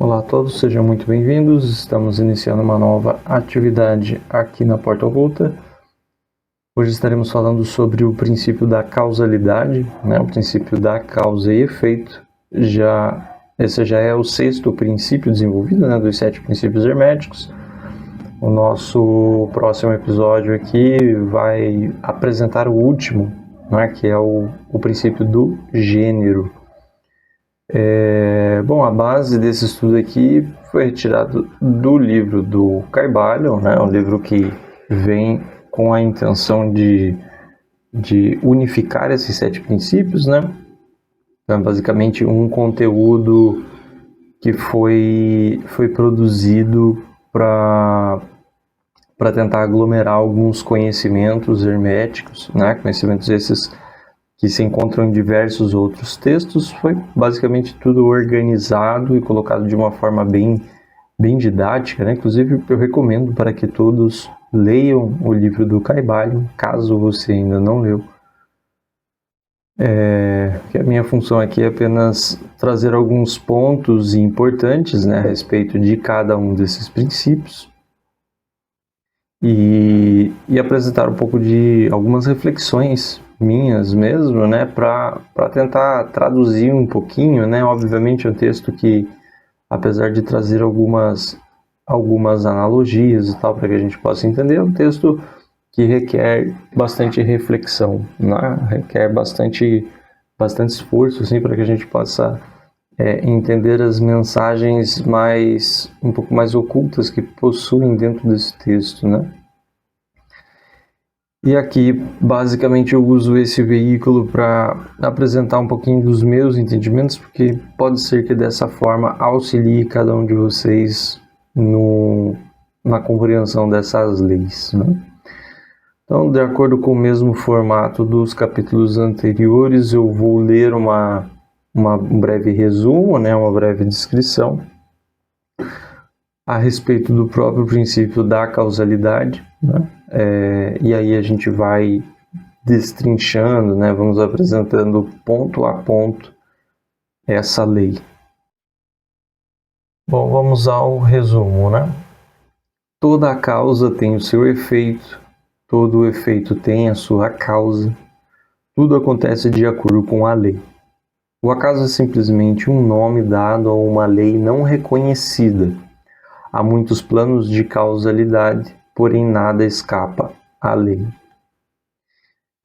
Olá a todos, sejam muito bem-vindos. Estamos iniciando uma nova atividade aqui na Porta Oculta. Hoje estaremos falando sobre o princípio da causalidade, o princípio da causa e efeito. Esse já é o sexto princípio desenvolvido, dos 7 princípios herméticos. O nosso próximo episódio aqui vai apresentar o último, que é o princípio do gênero. A base desse estudo aqui foi retirado do livro do Caibalion, um livro que vem com a intenção de unificar esses 7 princípios, Então, é basicamente um conteúdo que foi produzido para tentar aglomerar alguns conhecimentos herméticos, conhecimentos esses que se encontram em diversos outros textos. Foi basicamente tudo organizado e colocado de uma forma bem didática, Inclusive, eu recomendo para que todos leiam o livro do Caibalion, caso você ainda não leu. Que a minha função aqui é apenas trazer alguns pontos importantes, a respeito de cada um desses princípios e apresentar um pouco de algumas reflexões minhas mesmo, para tentar traduzir um pouquinho, Obviamente é um texto que, apesar de trazer algumas analogias e tal para que a gente possa entender, é um texto que requer bastante reflexão, requer bastante esforço, assim, para que a gente possa entender as mensagens um pouco mais ocultas que possuem dentro desse texto, E aqui, basicamente, eu uso esse veículo para apresentar um pouquinho dos meus entendimentos, porque pode ser que dessa forma auxilie cada um de vocês na compreensão dessas leis, Então, de acordo com o mesmo formato dos capítulos anteriores, eu vou ler um breve resumo, uma breve descrição a respeito do próprio princípio da causalidade, e aí a gente vai destrinchando, vamos apresentando ponto a ponto essa lei. Bom, vamos ao resumo, Toda a causa tem o seu efeito, todo o efeito tem a sua causa, tudo acontece de acordo com a lei. O acaso é simplesmente um nome dado a uma lei não reconhecida. Há muitos planos de causalidade, porém nada escapa à lei.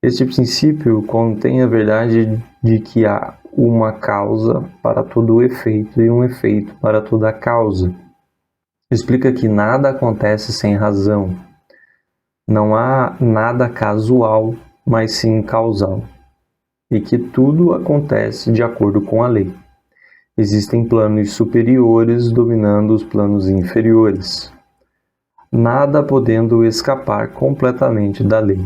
Este princípio contém a verdade de que há uma causa para todo o efeito e um efeito para toda a causa. Explica que nada acontece sem razão. Não há nada casual, mas sim causal. E que tudo acontece de acordo com a lei. Existem planos superiores dominando os planos inferiores, nada podendo escapar completamente da lei.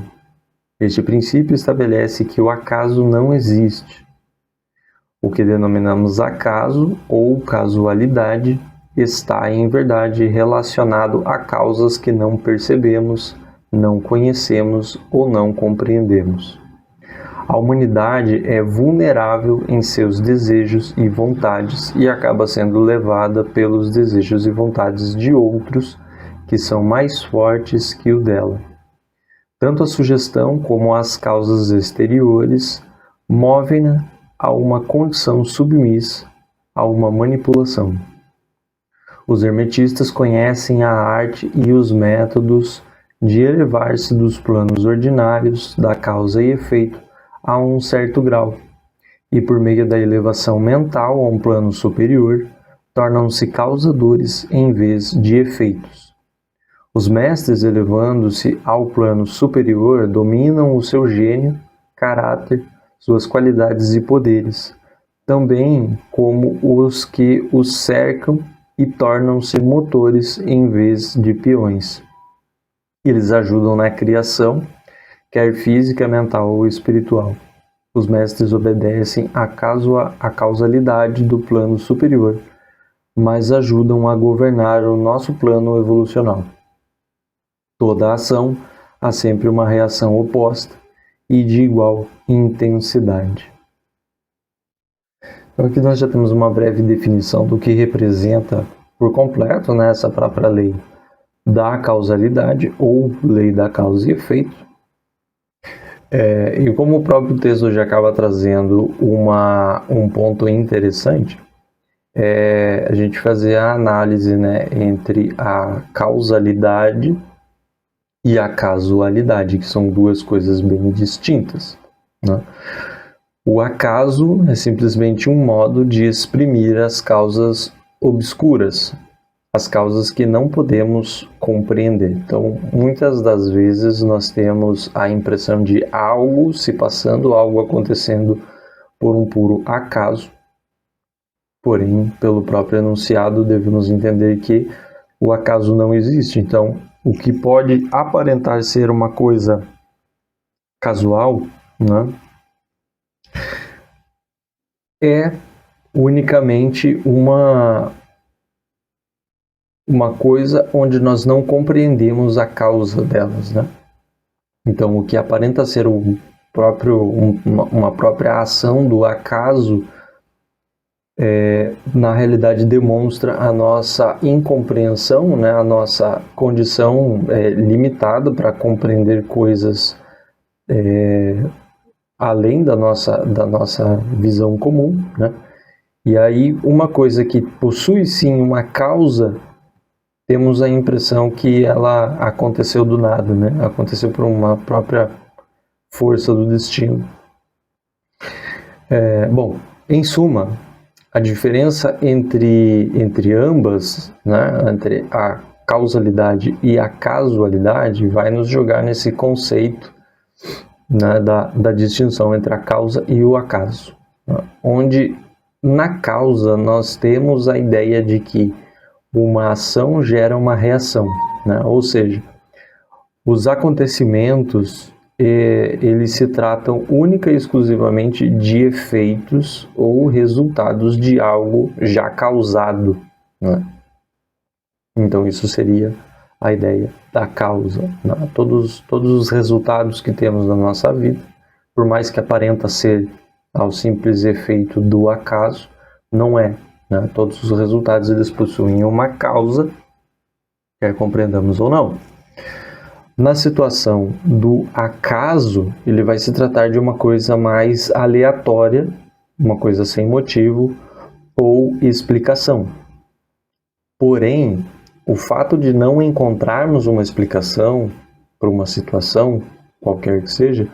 Este princípio estabelece que o acaso não existe. O que denominamos acaso ou casualidade está, em verdade, relacionado a causas que não percebemos, não conhecemos ou não compreendemos. A humanidade é vulnerável em seus desejos e vontades e acaba sendo levada pelos desejos e vontades de outros que são mais fortes que o dela. Tanto a sugestão como as causas exteriores movem-na a uma condição submissa, a uma manipulação. Os hermetistas conhecem a arte e os métodos de elevar-se dos planos ordinários da causa e efeito a um certo grau, e por meio da elevação mental a um plano superior, tornam-se causadores em vez de efeitos. Os mestres, elevando-se ao plano superior, dominam o seu gênio, caráter, suas qualidades e poderes, também como os que os cercam, e tornam-se motores em vez de peões. Eles ajudam na criação, quer física, mental ou espiritual. Os mestres obedecem à causalidade do plano superior, mas ajudam a governar o nosso plano evolucional. Toda ação há sempre uma reação oposta e de igual intensidade. Então aqui nós já temos uma breve definição do que representa por completo, né, essa própria lei da causalidade ou lei da causa e efeito. E como o próprio texto já acaba trazendo um ponto interessante, a gente fazer a análise, né, entre a causalidade e a casualidade, que são duas coisas bem distintas, né? O acaso é simplesmente um modo de exprimir as causas obscuras, as causas que não podemos compreender. Então, muitas das vezes nós temos a impressão de algo se passando, algo acontecendo por um puro acaso. Porém, pelo próprio enunciado, devemos entender que o acaso não existe. Então, o que pode aparentar ser uma coisa casual, né, é unicamente uma coisa onde nós não compreendemos a causa delas, né? Então, o que aparenta ser uma própria ação do acaso, na realidade demonstra a nossa incompreensão, né? A nossa condição limitada para compreender coisas além da nossa visão comum, né? E aí, uma coisa que possui sim uma causa, temos a impressão que ela aconteceu do nada, né? Aconteceu por uma própria força do destino. Bom, em suma, a diferença entre ambas, né, entre a causalidade e a casualidade, vai nos jogar nesse conceito, né, da distinção entre a causa e o acaso, né? Onde na causa nós temos a ideia de que uma ação gera uma reação, né? Ou seja, os acontecimentos eles se tratam única e exclusivamente de efeitos ou resultados de algo já causado, né? Então isso seria a ideia da causa, né? Todos os resultados que temos na nossa vida, por mais que aparenta ser ao simples efeito do acaso, não é, né? Todos os resultados eles possuem uma causa, quer compreendamos ou não. Na situação do acaso, ele vai se tratar de uma coisa mais aleatória, uma coisa sem motivo ou explicação. Porém, o fato de não encontrarmos uma explicação para uma situação, qualquer que seja,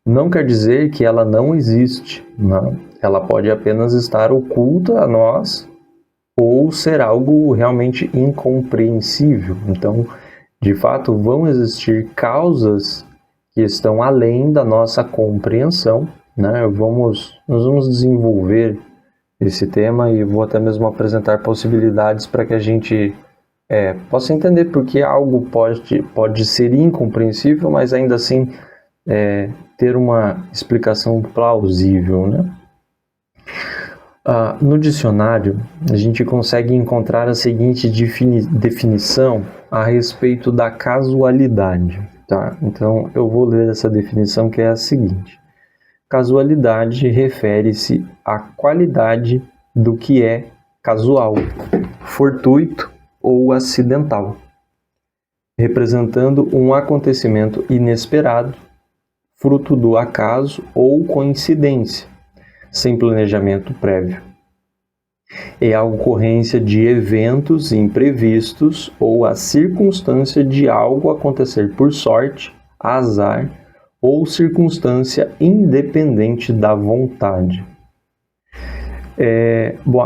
não quer dizer que ela não existe, né? Ela pode apenas estar oculta a nós ou ser algo realmente incompreensível. Então, de fato, vão existir causas que estão além da nossa compreensão, né? Nós vamos desenvolver esse tema e vou até mesmo apresentar possibilidades para que a gente possa entender porque algo pode ser incompreensível, mas ainda assim ter uma explicação plausível, né? No dicionário, a gente consegue encontrar a seguinte definição a respeito da casualidade, tá? Então, eu vou ler essa definição, que é a seguinte: casualidade refere-se à qualidade do que é casual, fortuito ou acidental, representando um acontecimento inesperado, fruto do acaso ou coincidência, sem planejamento prévio. É a ocorrência de eventos imprevistos ou a circunstância de algo acontecer por sorte, azar ou circunstância independente da vontade.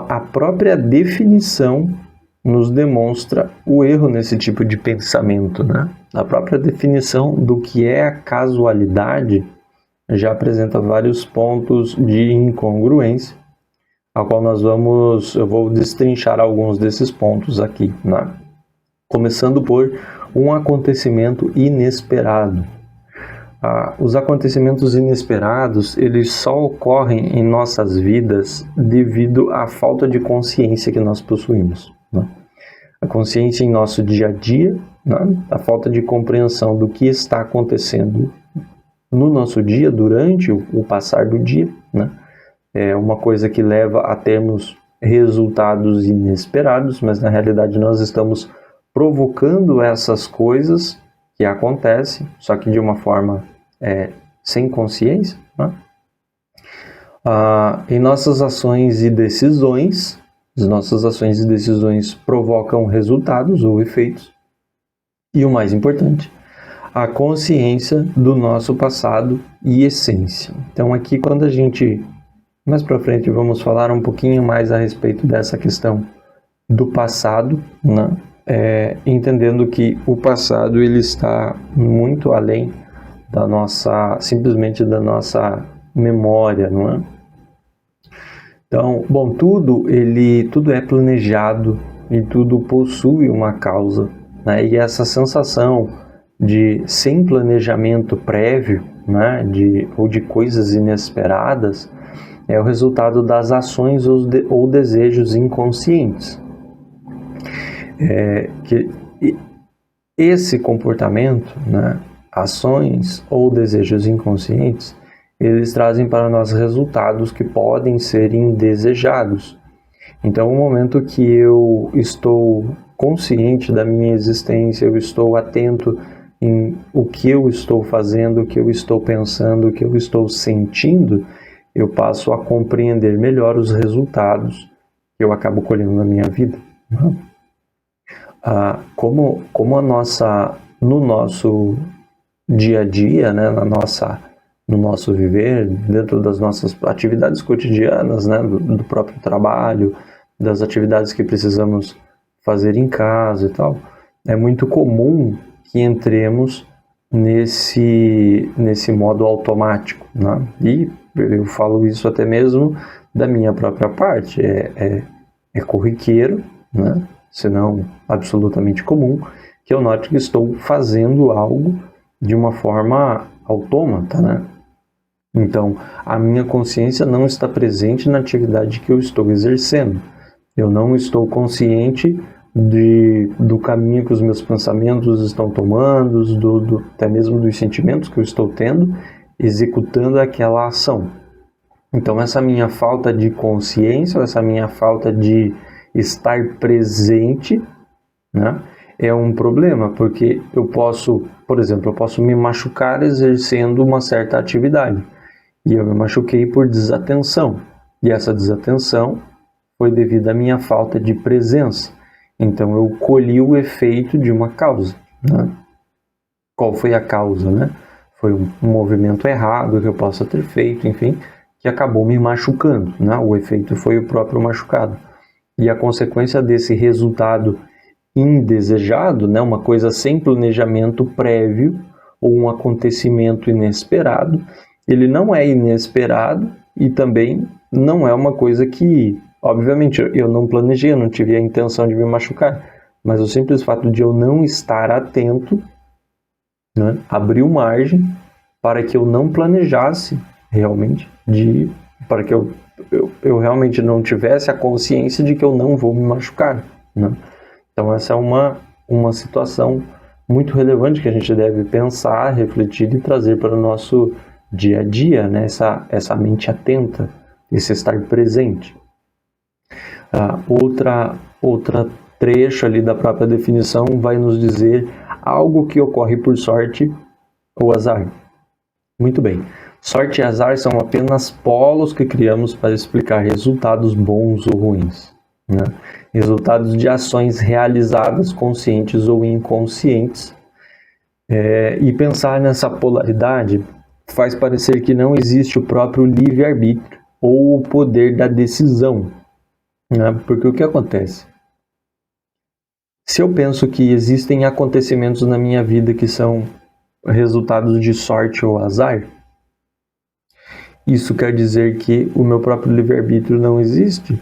A própria definição nos demonstra o erro nesse tipo de pensamento, né? A própria definição do que é a casualidade já apresenta vários pontos de incongruência, a qual eu vou destrinchar alguns desses pontos aqui, né? Começando por um acontecimento inesperado. Os acontecimentos inesperados, eles só ocorrem em nossas vidas devido à falta de consciência que nós possuímos, né? A consciência em nosso dia a dia, né? A falta de compreensão do que está acontecendo no nosso dia, durante o passar do dia, né? é uma coisa que leva a termos resultados inesperados, mas na realidade nós estamos provocando essas coisas que acontecem, só que de uma forma sem consciência, né? Em nossas ações e decisões, as nossas ações e decisões provocam resultados ou efeitos, e o mais importante, a consciência do nosso passado e essência. Então aqui, quando a gente, mais para frente, vamos falar um pouquinho mais a respeito dessa questão do passado, né? Entendendo que o passado ele está muito além da nossa, simplesmente da nossa memória, não é? Então, bom, tudo é planejado e tudo possui uma causa, né? E essa sensação de sem planejamento prévio, né, ou de coisas inesperadas, é o resultado das ações ou desejos inconscientes. Esse comportamento, né, ações ou desejos inconscientes, eles trazem para nós resultados que podem ser indesejados. Então, no momento que eu estou consciente da minha existência, eu estou atento em o que eu estou fazendo, o que eu estou pensando, o que eu estou sentindo, eu passo a compreender melhor os resultados que eu acabo colhendo na minha vida. Como no nosso dia a dia, né, no nosso viver, dentro das nossas atividades cotidianas, né, do próprio trabalho, das atividades que precisamos fazer em casa e tal, é muito comum que entremos nesse modo automático, né? E eu falo isso até mesmo da minha própria parte, é corriqueiro, né? Se não absolutamente comum, que eu note que estou fazendo algo de uma forma autômata, né? Então, a minha consciência não está presente na atividade que eu estou exercendo. Eu não estou consciente do caminho que os meus pensamentos estão tomando, até mesmo dos sentimentos que eu estou tendo, executando aquela ação. Então, essa minha falta de consciência, essa minha falta de estar presente, né, é um problema, porque eu posso, por exemplo, me machucar exercendo uma certa atividade, e eu me machuquei por desatenção, e essa desatenção foi devido à minha falta de presença. Então eu colhi o efeito de uma causa, né? Qual foi a causa, né? Foi um movimento errado que eu possa ter feito, enfim, que acabou me machucando, né? O efeito foi o próprio machucado. E a consequência desse resultado indesejado, né? Uma coisa sem planejamento prévio ou um acontecimento inesperado, ele não é inesperado e também não é uma coisa que, obviamente, eu não planejei, eu não tive a intenção de me machucar, mas o simples fato de eu não estar atento, né, abriu margem para que eu não planejasse realmente, para que eu realmente não tivesse a consciência de que eu não vou me machucar, né? Então essa é uma situação muito relevante que a gente deve pensar, refletir e trazer para o nosso dia a dia, né? Essa mente atenta, esse estar presente. Outra trecho ali da própria definição vai nos dizer algo que ocorre por sorte ou azar. Muito bem. Sorte e azar são apenas polos que criamos para explicar resultados bons ou ruins, né? Resultados de ações realizadas, conscientes ou inconscientes. E pensar nessa polaridade faz parecer que não existe o próprio livre-arbítrio ou o poder da decisão, né? Porque o que acontece? Se eu penso que existem acontecimentos na minha vida que são resultados de sorte ou azar, isso quer dizer que o meu próprio livre-arbítrio não existe?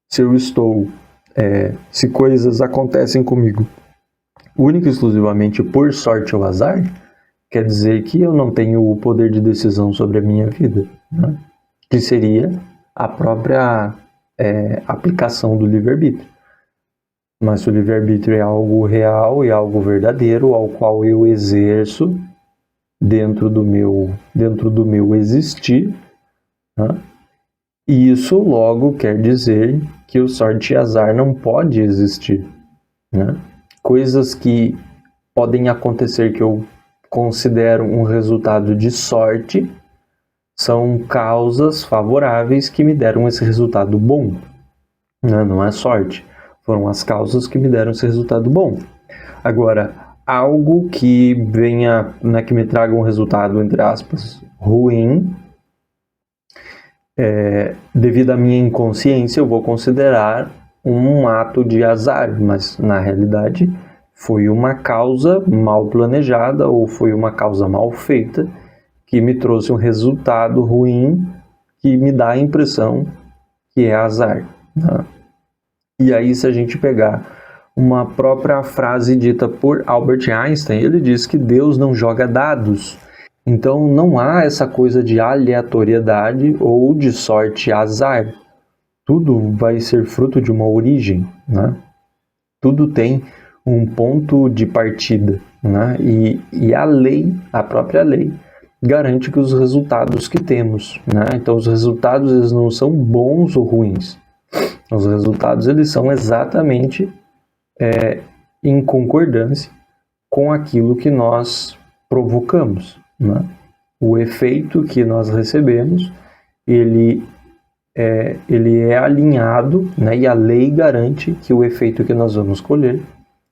Se coisas acontecem comigo única e exclusivamente por sorte ou azar, quer dizer que eu não tenho o poder de decisão sobre a minha vida, né? Que seria a própria aplicação do livre-arbítrio. Mas se o livre-arbítrio é algo real e algo verdadeiro, ao qual eu exerço dentro do meu existir, né? E isso logo quer dizer que o sorte e azar não pode existir, né? Coisas que podem acontecer que eu considero um resultado de sorte são causas favoráveis que me deram esse resultado bom, né? Não é sorte, foram as causas que me deram esse resultado bom. Agora, algo que venha, né, que me traga um resultado, entre aspas, ruim, devido à minha inconsciência, eu vou considerar um ato de azar, mas na realidade foi uma causa mal planejada ou foi uma causa mal feita que me trouxe um resultado ruim que me dá a impressão que é azar, né? E aí, se a gente pegar uma própria frase dita por Albert Einstein, ele diz que Deus não joga dados. Então não há essa coisa de aleatoriedade ou de sorte e azar. Tudo vai ser fruto de uma origem, né? Tudo tem um ponto de partida, né? E a lei, a própria lei, garante que os resultados que temos, né? Então os resultados eles não são bons ou ruins. Os resultados eles são exatamente em concordância com aquilo que nós provocamos, né? O efeito que nós recebemos, ele é alinhado, né? E a lei garante que o efeito que nós vamos colher,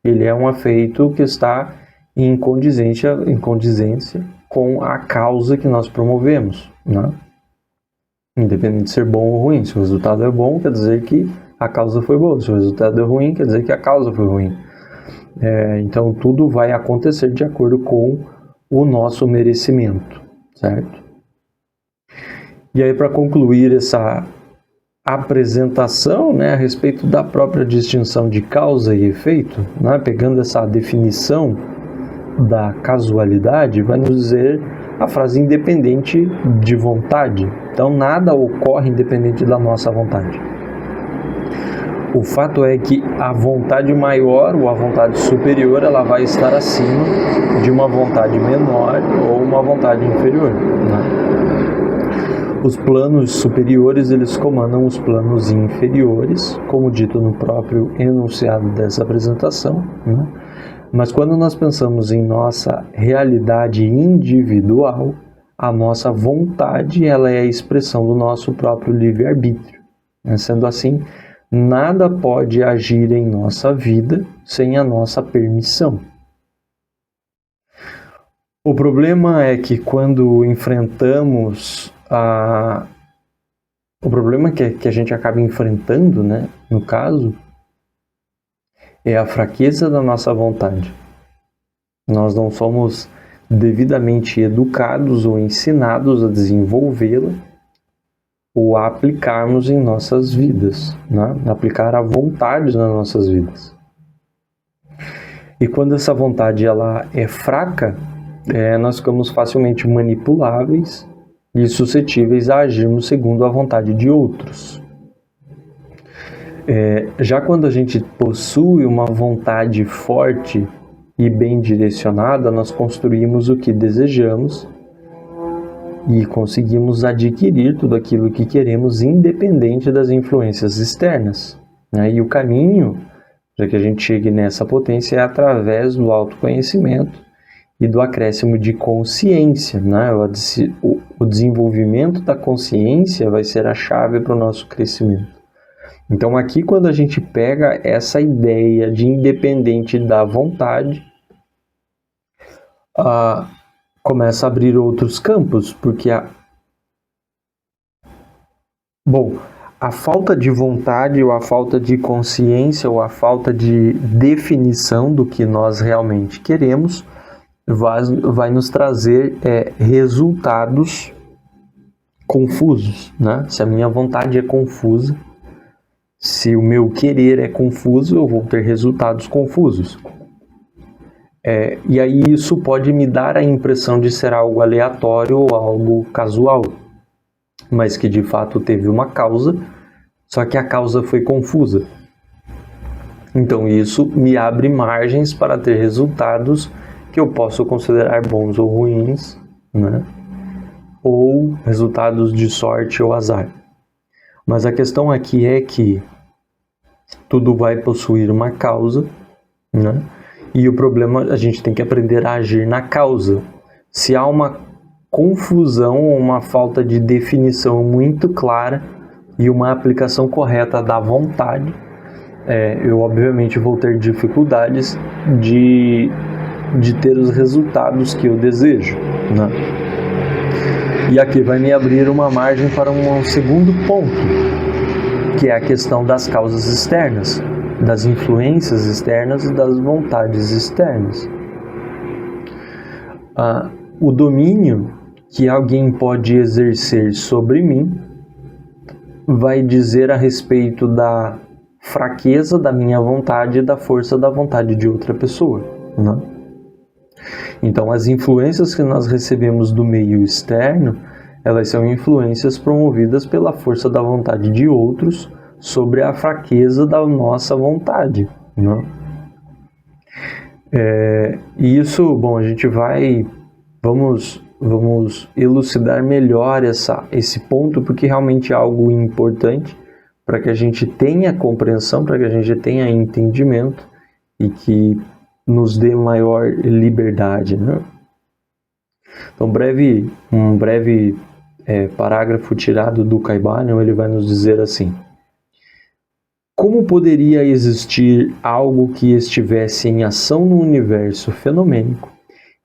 ele é um efeito que está em condizência com a causa que nós promovemos, né? Independente de ser bom ou ruim. Se o resultado é bom, quer dizer que a causa foi boa. Se o resultado é ruim, quer dizer que a causa foi ruim. Então, tudo vai acontecer de acordo com o nosso merecimento, certo? E aí, para concluir essa apresentação, né, a respeito da própria distinção de causa e efeito, né, pegando essa definição da casualidade, vai nos dizer a frase independente de vontade. Então, nada ocorre independente da nossa vontade. O fato é que a vontade maior ou a vontade superior, ela vai estar acima de uma vontade menor ou uma vontade inferior, né? Os planos superiores, eles comandam os planos inferiores, como dito no próprio enunciado dessa apresentação, né? Mas quando nós pensamos em nossa realidade individual, a nossa vontade, ela é a expressão do nosso próprio livre-arbítrio, né? Sendo assim, nada pode agir em nossa vida sem a nossa permissão. O problema é que quando enfrentamos o problema que a gente acaba enfrentando, né, no caso, é a fraqueza da nossa vontade. Nós não somos devidamente educados ou ensinados a desenvolvê-la ou a aplicarmos em nossas vidas, né? Aplicar a vontade nas nossas vidas. E quando essa vontade ela é fraca, nós ficamos facilmente manipuláveis e suscetíveis a agirmos segundo a vontade de outros. Já quando a gente possui uma vontade forte e bem direcionada, nós construímos o que desejamos e conseguimos adquirir tudo aquilo que queremos, independente das influências externas, né? E o caminho para que a gente chegue nessa potência é através do autoconhecimento e do acréscimo de consciência, né? O desenvolvimento da consciência vai ser a chave para o nosso crescimento. Então aqui, quando a gente pega essa ideia de independente da vontade, começa a abrir outros campos, porque a falta de vontade ou a falta de consciência ou a falta de definição do que nós realmente queremos vai nos trazer resultados confusos, né? Se a minha vontade é confusa, se o meu querer é confuso, eu vou ter resultados confusos. E aí isso pode me dar a impressão de ser algo aleatório ou algo casual, mas que de fato teve uma causa, só que a causa foi confusa. Então isso me abre margens para ter resultados que eu posso considerar bons ou ruins, né? ou resultados de sorte ou azar. Mas a questão aqui é que tudo vai possuir uma causa, né? E o problema, a gente tem que aprender a agir na causa. Se há uma confusão ou uma falta de definição muito clara e uma aplicação correta da vontade, eu obviamente vou ter dificuldades de ter os resultados que eu desejo, né? E aqui vai me abrir uma margem para um segundo ponto, que é a questão das causas externas, das influências externas e das vontades externas. O domínio que alguém pode exercer sobre mim vai dizer a respeito da fraqueza da minha vontade e da força da vontade de outra pessoa, né? Então, as influências que nós recebemos do meio externo, elas são influências promovidas pela força da vontade de outros sobre a fraqueza da nossa vontade, né? E isso, bom, a gente vamos elucidar melhor esse ponto, porque realmente é algo importante para que a gente tenha compreensão, para que a gente tenha entendimento e que nos dê maior liberdade, né? Então, um breve parágrafo tirado do Caibalion, ele vai nos dizer assim: como poderia existir algo que estivesse em ação no universo fenomênico,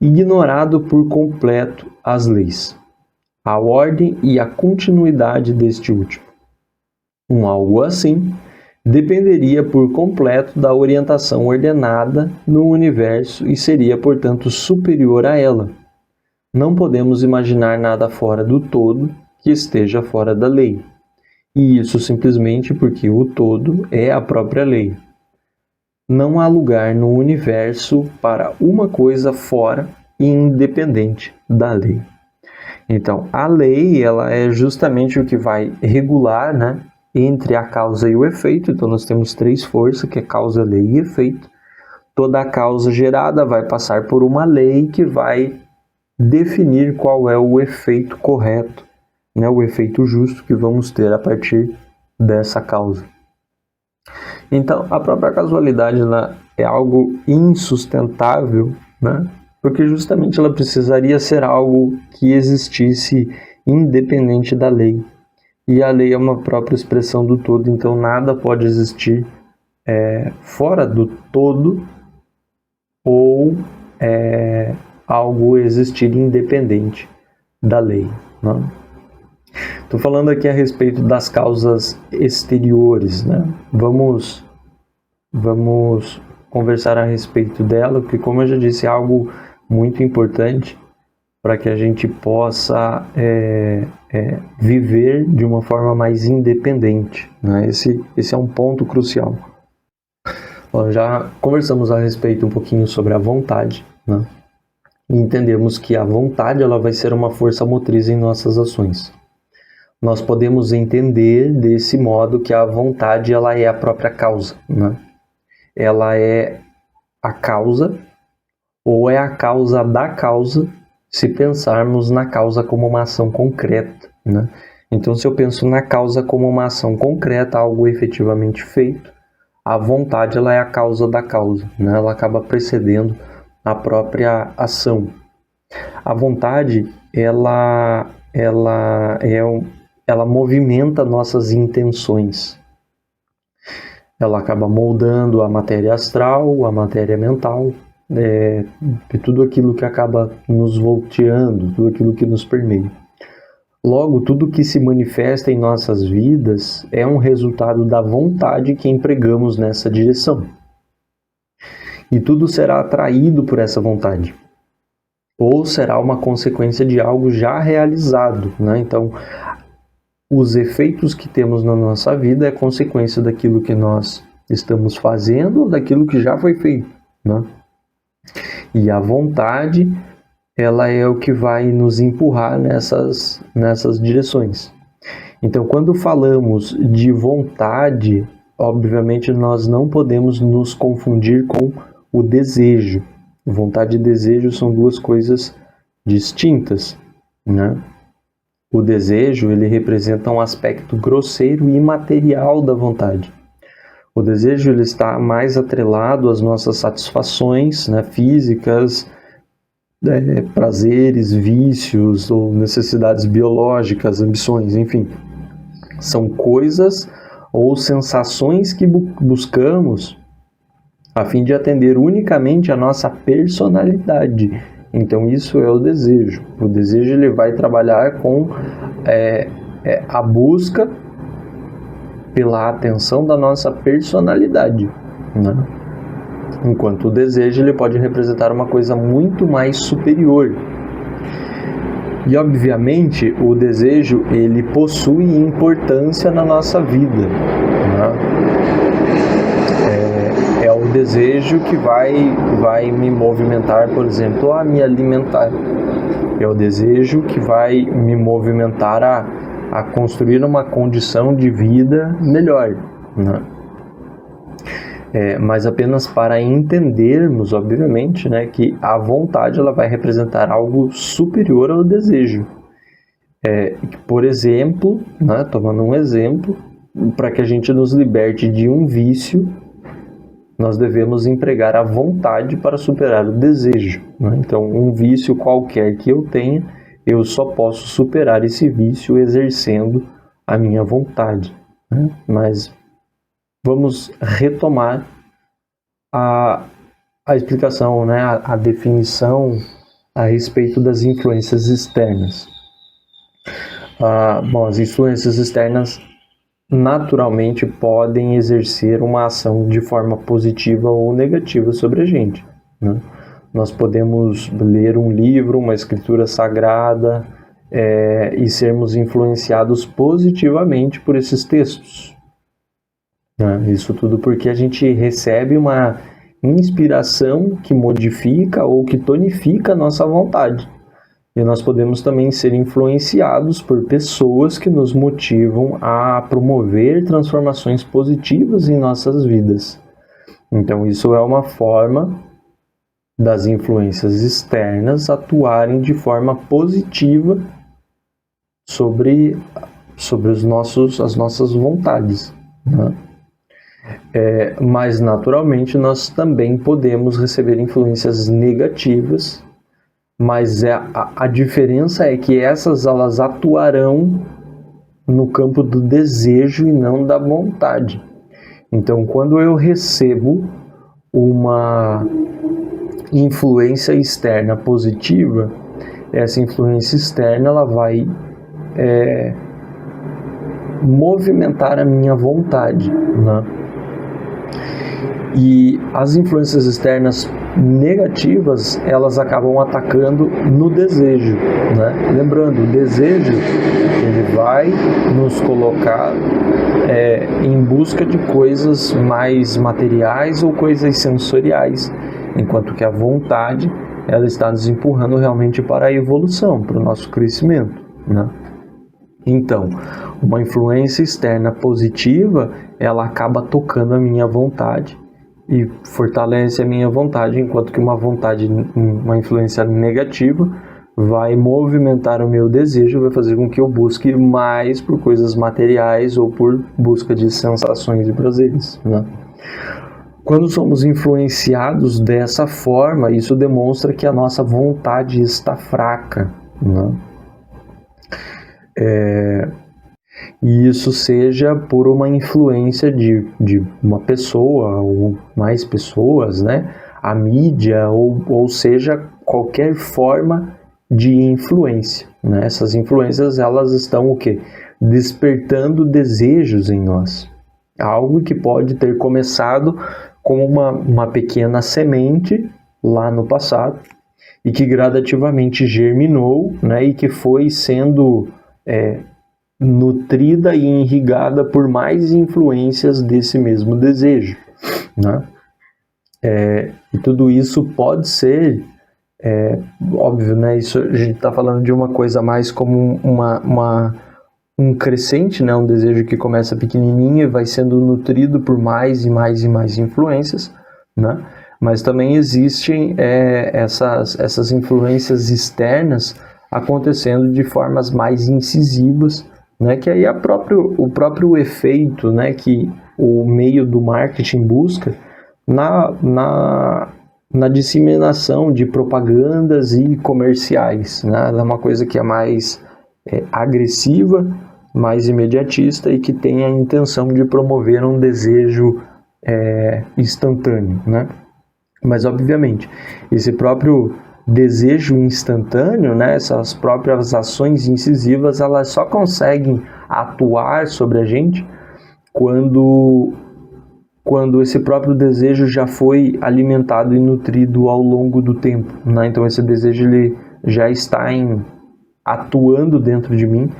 ignorado por completo as leis, a ordem e a continuidade deste último? Algo assim dependeria por completo da orientação ordenada no universo e seria, portanto, superior a ela. Não podemos imaginar nada fora do todo que esteja fora da lei. E isso simplesmente porque o todo é a própria lei. Não há lugar no universo para uma coisa fora e independente da lei. Então, a lei, ela é justamente o que vai regular, né, entre a causa e o efeito. Então, nós temos três forças, que é causa, lei e efeito. Toda a causa gerada vai passar por uma lei que vai definir qual é o efeito correto, né, o efeito justo que vamos ter a partir dessa causa. Então, a própria casualidade, ela é algo insustentável, né, porque justamente ela precisaria ser algo que existisse independente da lei. E a lei é uma própria expressão do todo, então nada pode existir fora do todo ou algo existir independente da lei, né? Estou falando aqui a respeito das causas exteriores, né? Vamos conversar a respeito dela, porque, como eu já disse, é algo muito importante para que a gente possa viver de uma forma mais independente, né? Esse é um ponto crucial. Bom, já conversamos a respeito um pouquinho sobre a vontade, né? E entendemos que a vontade, ela vai ser uma força motriz em nossas ações. Nós podemos entender desse modo que a vontade, ela é a própria causa, né? Ela é a causa ou é a causa da causa, se pensarmos na causa como uma ação concreta, né? Então, se eu penso na causa como uma ação concreta, algo efetivamente feito, a vontade, ela é a causa da causa, né? Ela acaba precedendo a própria ação. A vontade, ela movimenta nossas intenções. Ela acaba moldando a matéria astral, a matéria mental, e tudo aquilo que acaba nos volteando, tudo aquilo que nos permeia. Logo, tudo que se manifesta em nossas vidas é um resultado da vontade que empregamos nessa direção. E tudo será atraído por essa vontade. Ou será uma consequência de algo já realizado, né? Então, os efeitos que temos na nossa vida é consequência daquilo que nós estamos fazendo ou daquilo que já foi feito, né? E a vontade, ela é o que vai nos empurrar nessas direções. Então, quando falamos de vontade, obviamente nós não podemos nos confundir com o desejo. Vontade e desejo são duas coisas distintas, né? o desejo, ele representa um aspecto grosseiro e imaterial da vontade. O desejo, ele está mais atrelado às nossas satisfações, né, físicas, prazeres, vícios ou necessidades biológicas, ambições, enfim. São coisas ou sensações que buscamos a fim de atender unicamente a nossa personalidade. Então isso é o desejo. O desejo, ele vai trabalhar com a busca pela atenção da nossa personalidade, né? Enquanto o desejo, ele pode representar uma coisa muito mais superior. E obviamente o desejo, ele possui importância na nossa vida, né? É o desejo que vai me movimentar, por exemplo, a me alimentar. É o desejo que vai me movimentar a construir uma condição de vida melhor, né? Mas apenas para entendermos, obviamente, né, que a vontade, ela vai representar algo superior ao desejo. Por exemplo, né, tomando um exemplo, para que a gente nos liberte de um vício, nós devemos empregar a vontade para superar o desejo, né? Então, um vício qualquer que eu tenha, eu só posso superar esse vício exercendo a minha vontade, né? Mas vamos retomar a explicação, né? A definição a respeito das influências externas. Bom, as influências externas naturalmente podem exercer uma ação de forma positiva ou negativa sobre a gente, né? Nós podemos ler um livro, uma escritura sagrada, e sermos influenciados positivamente por esses textos, né? Isso tudo porque a gente recebe uma inspiração que modifica ou que tonifica a nossa vontade. E nós podemos também ser influenciados por pessoas que nos motivam a promover transformações positivas em nossas vidas. Então, isso é uma forma das influências externas atuarem de forma positiva sobre as nossas vontades, né? Mas, naturalmente, nós também podemos receber influências negativas, mas a diferença é que elas atuarão no campo do desejo e não da vontade. Então, quando eu recebo uma influência externa positiva, essa influência externa, ela vai movimentar a minha vontade, né? E as influências externas negativas, elas acabam atacando no desejo, né? Lembrando, o desejo, ele vai nos colocar em busca de coisas mais materiais ou coisas sensoriais, enquanto que a vontade, ela está nos empurrando realmente para a evolução, para o nosso crescimento, né? Então, uma influência externa positiva, ela acaba tocando a minha vontade e fortalece a minha vontade, enquanto que uma influência negativa vai movimentar o meu desejo, vai fazer com que eu busque mais por coisas materiais ou por busca de sensações e prazeres, né? Quando somos influenciados dessa forma, isso demonstra que a nossa vontade está fraca, né? E isso seja por uma influência de uma pessoa ou mais pessoas, né? A mídia, ou seja, qualquer forma de influência, né? Essas influências, elas estão o quê? Despertando desejos em nós. Algo que pode ter começado como uma pequena semente lá no passado e que gradativamente germinou, né? E que foi sendo nutrida e irrigada por mais influências desse mesmo desejo, né? E tudo isso pode ser, óbvio, né? Isso a gente está falando de uma coisa mais como um crescente, né? Um desejo que começa pequenininho e vai sendo nutrido por mais e mais e mais influências, né? Mas também existem essas influências externas acontecendo de formas mais incisivas, né? Que aí o próprio efeito, né, que o meio do marketing busca na disseminação de propagandas e comerciais, né? É uma coisa que é mais agressiva, mais imediatista e que tem a intenção de promover um desejo instantâneo, né? Mas, obviamente, esse próprio desejo instantâneo, né, essas próprias ações incisivas, elas só conseguem atuar sobre a gente quando esse próprio desejo já foi alimentado e nutrido ao longo do tempo, né? Então, esse desejo ele já está atuando dentro de mim,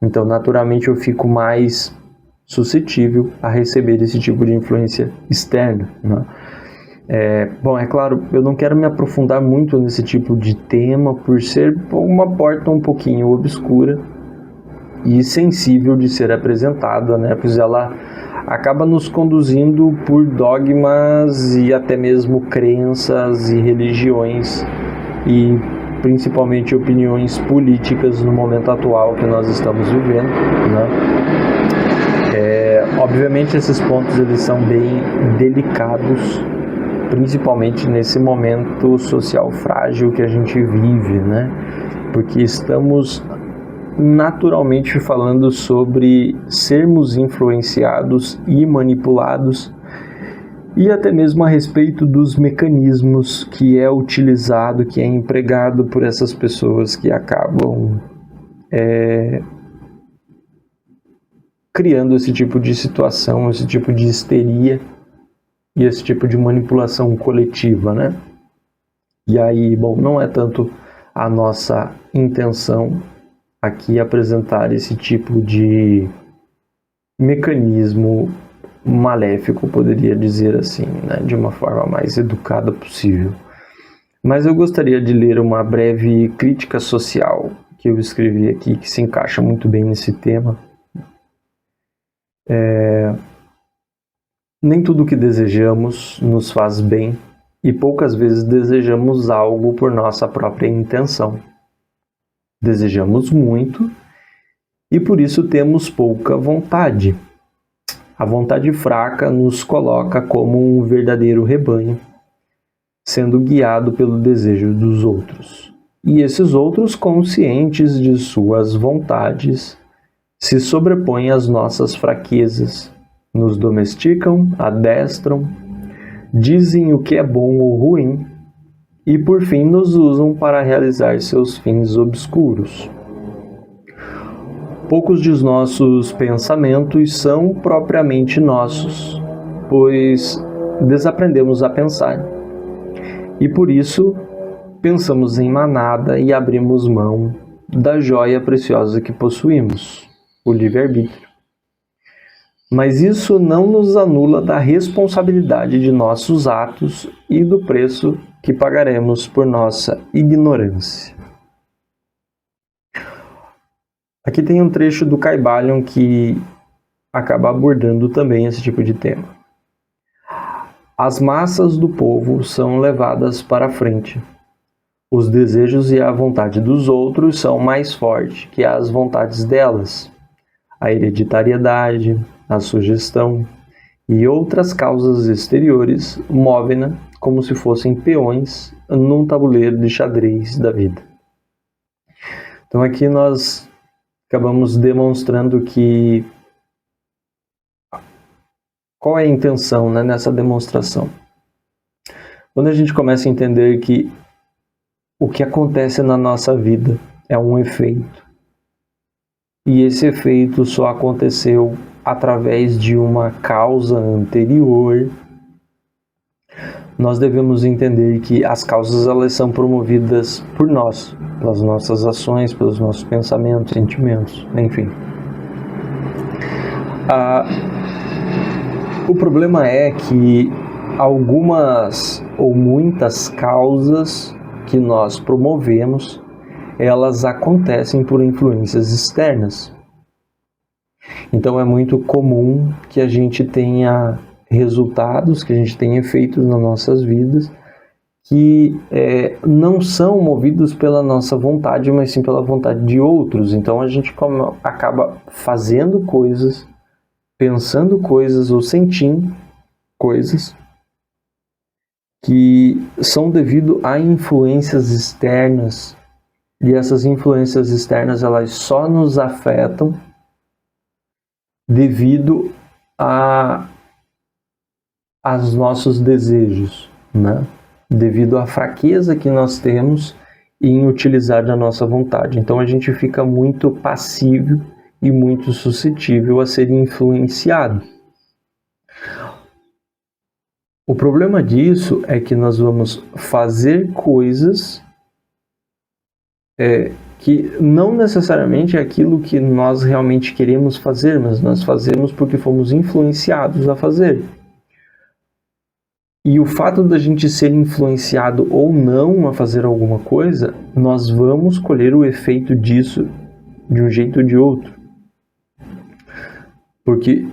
então, naturalmente, eu fico mais suscetível a receber esse tipo de influência externa, né? Bom, é claro, eu não quero me aprofundar muito nesse tipo de tema por ser uma porta um pouquinho obscura e sensível de ser apresentada, né? Pois ela acaba nos conduzindo por dogmas e até mesmo crenças e religiões e principalmente opiniões políticas no momento atual que nós estamos vivendo, né? Obviamente esses pontos eles são bem delicados, principalmente nesse momento social frágil que a gente vive, né? Porque estamos naturalmente falando sobre sermos influenciados e manipulados e até mesmo a respeito dos mecanismos que é utilizado, que é empregado por essas pessoas que acabam criando esse tipo de situação, esse tipo de histeria e esse tipo de manipulação coletiva, né? E aí, bom, não é tanto a nossa intenção aqui apresentar esse tipo de mecanismo maléfico, poderia dizer assim, né? De uma forma mais educada possível. Mas eu gostaria de ler uma breve crítica social que eu escrevi aqui, que se encaixa muito bem nesse tema. Nem tudo o que desejamos nos faz bem e poucas vezes desejamos algo por nossa própria intenção. Desejamos muito e por isso temos pouca vontade. A vontade fraca nos coloca como um verdadeiro rebanho, sendo guiado pelo desejo dos outros. E esses outros, conscientes de suas vontades, se sobrepõem às nossas fraquezas, nos domesticam, adestram, dizem o que é bom ou ruim e, por fim, nos usam para realizar seus fins obscuros. Poucos de nossos pensamentos são propriamente nossos, pois desaprendemos a pensar. E por isso, pensamos em manada e abrimos mão da joia preciosa que possuímos, o livre-arbítrio. Mas isso não nos anula da responsabilidade de nossos atos e do preço que pagaremos por nossa ignorância. Aqui tem um trecho do Kybalion que acaba abordando também esse tipo de tema. As massas do povo são levadas para frente. Os desejos e a vontade dos outros são mais fortes que as vontades delas. A hereditariedade, a sugestão e outras causas exteriores movem-na como se fossem peões num tabuleiro de xadrez da vida. Então aqui nós acabamos demonstrando que qual é a intenção, né, nessa demonstração. Quando a gente começa a entender que o que acontece na nossa vida é um efeito, e esse efeito só aconteceu através de uma causa anterior, nós devemos entender que as causas elas são promovidas por nós, pelas nossas ações, pelos nossos pensamentos, sentimentos, enfim. O problema é que algumas ou muitas causas que nós promovemos, elas acontecem por influências externas. Então é muito comum que a gente tenha resultados, que a gente tenha efeitos nas nossas vidas que não são movidos pela nossa vontade, mas sim pela vontade de outros. Então a gente acaba fazendo coisas, pensando coisas ou sentindo coisas que são devido a influências externas, e essas influências externas elas só nos afetam devido aos nossos desejos, né? Devido à fraqueza que nós temos em utilizar a nossa vontade. Então a gente fica muito passivo e muito suscetível a ser influenciado. O problema disso é que nós vamos fazer coisas que não necessariamente é aquilo que nós realmente queremos fazer, mas nós fazemos porque fomos influenciados a fazer. E o fato da gente ser influenciado ou não a fazer alguma coisa, nós vamos colher o efeito disso de um jeito ou de outro. Porque,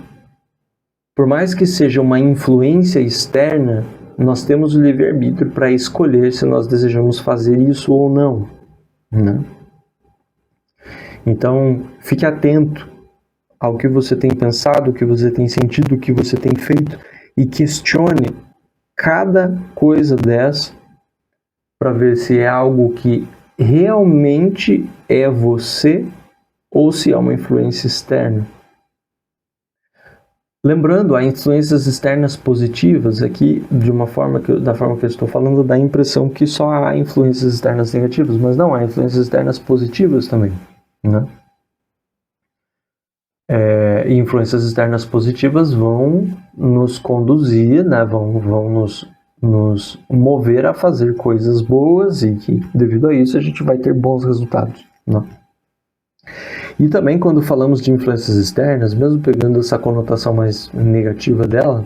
por mais que seja uma influência externa, nós temos o livre-arbítrio para escolher se nós desejamos fazer isso ou não, né? Então, fique atento ao que você tem pensado, o que você tem sentido, o que você tem feito, e questione cada coisa dessa para ver se é algo que realmente é você ou se é uma influência externa. Lembrando, há influências externas positivas aqui, da forma que eu estou falando, dá a impressão que só há influências externas negativas, mas não, há influências externas positivas também, né? E influências externas positivas vão nos conduzir, né? vão nos mover a fazer coisas boas e que, devido a isso, a gente vai ter bons resultados, né? E também, quando falamos de influências externas, mesmo pegando essa conotação mais negativa dela,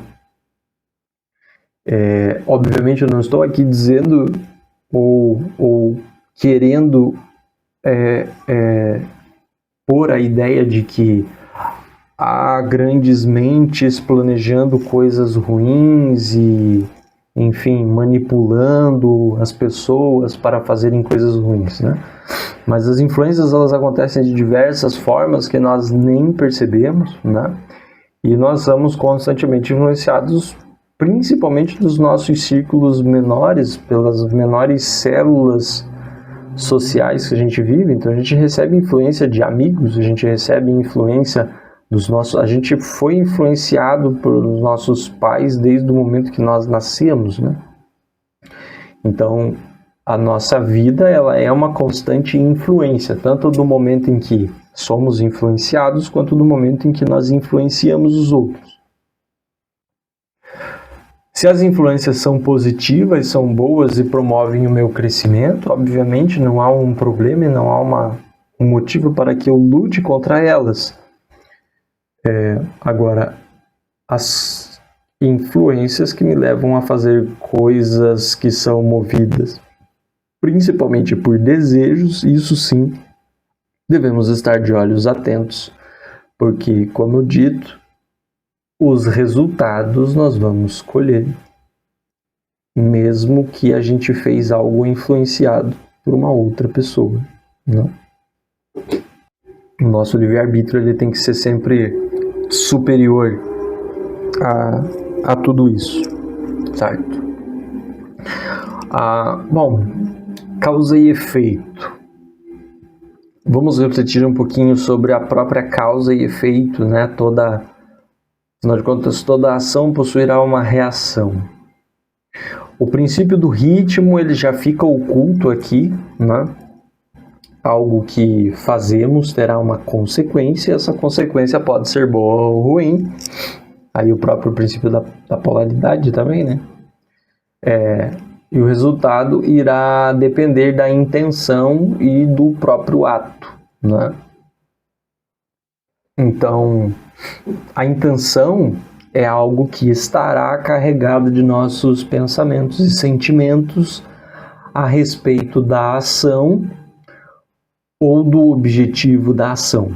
obviamente eu não estou aqui dizendo ou querendo pôr a ideia de que há grandes mentes planejando coisas ruins e, enfim, manipulando as pessoas para fazerem coisas ruins, né? Mas as influências, elas acontecem de diversas formas que nós nem percebemos, né? E nós somos constantemente influenciados, principalmente dos nossos círculos menores, pelas menores células sociais que a gente vive. Então a gente recebe influência de amigos, a gente recebe influência a gente foi influenciado pelos nossos pais desde o momento que nós nascemos, né? Então, a nossa vida, ela é uma constante influência, tanto do momento em que somos influenciados, quanto do momento em que nós influenciamos os outros. Se as influências são positivas, são boas e promovem o meu crescimento, obviamente não há um problema e não há um motivo para que eu lute contra elas. Agora, as influências que me levam a fazer coisas que são movidas principalmente por desejos, isso sim, devemos estar de olhos atentos, porque, como eu dito, os resultados nós vamos colher, mesmo que a gente fez algo influenciado por uma outra pessoa, não? O nosso livre-arbítrio ele tem que ser sempre superior a tudo isso, certo? Bom, causa e efeito. Vamos refletir um pouquinho sobre a própria causa e efeito, né? Afinal de contas, toda ação possuirá uma reação. O princípio do ritmo ele já fica oculto aqui, né? Algo que fazemos terá uma consequência, essa consequência pode ser boa ou ruim. Aí o próprio princípio da polaridade também, né? E o resultado irá depender da intenção e do próprio ato, né? Então, a intenção é algo que estará carregado de nossos pensamentos e sentimentos a respeito da ação ou do objetivo da ação.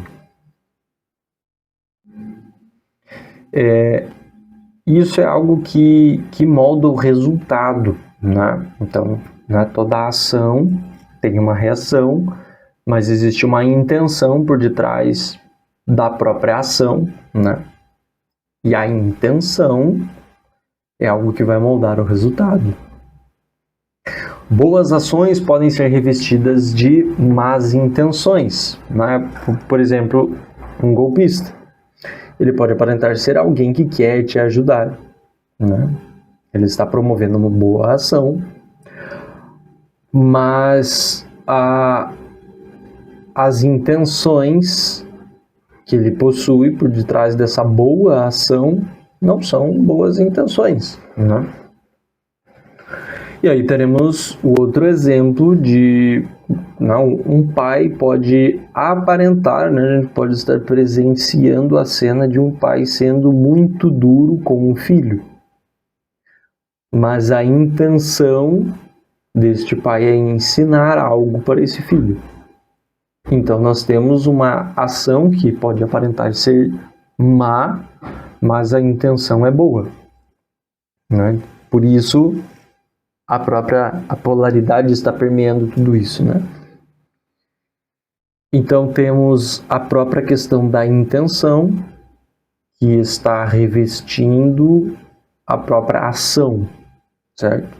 Isso é algo que molda o resultado, né? Então, né, toda ação tem uma reação, mas existe uma intenção por detrás da própria ação, né? E a intenção é algo que vai moldar o resultado. Boas ações podem ser revestidas de más intenções, né? Por exemplo, um golpista. Ele pode aparentar ser alguém que quer te ajudar, né? Ele está promovendo uma boa ação, mas as intenções que ele possui por detrás dessa boa ação não são boas intenções, né? E aí teremos o outro exemplo de um pai pode aparentar, né? A gente pode estar presenciando a cena de um pai sendo muito duro com um filho, mas a intenção deste pai é ensinar algo para esse filho. Então nós temos uma ação que pode aparentar ser má, mas a intenção é boa, né? Por isso a polaridade está permeando tudo isso, né? Então temos a própria questão da intenção que está revestindo a própria ação, certo?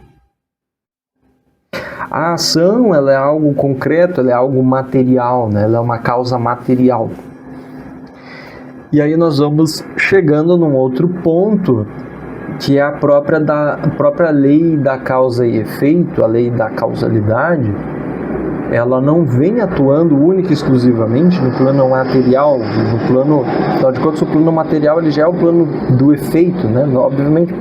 A ação, ela é algo concreto, ela é algo material, né? Ela é uma causa material. E aí nós vamos chegando num outro ponto, que é a própria lei da causa e efeito, a lei da causalidade. Ela não vem atuando única e exclusivamente no plano material, no plano, afinal de contas, o plano material ele já é o plano do efeito, né? Obviamente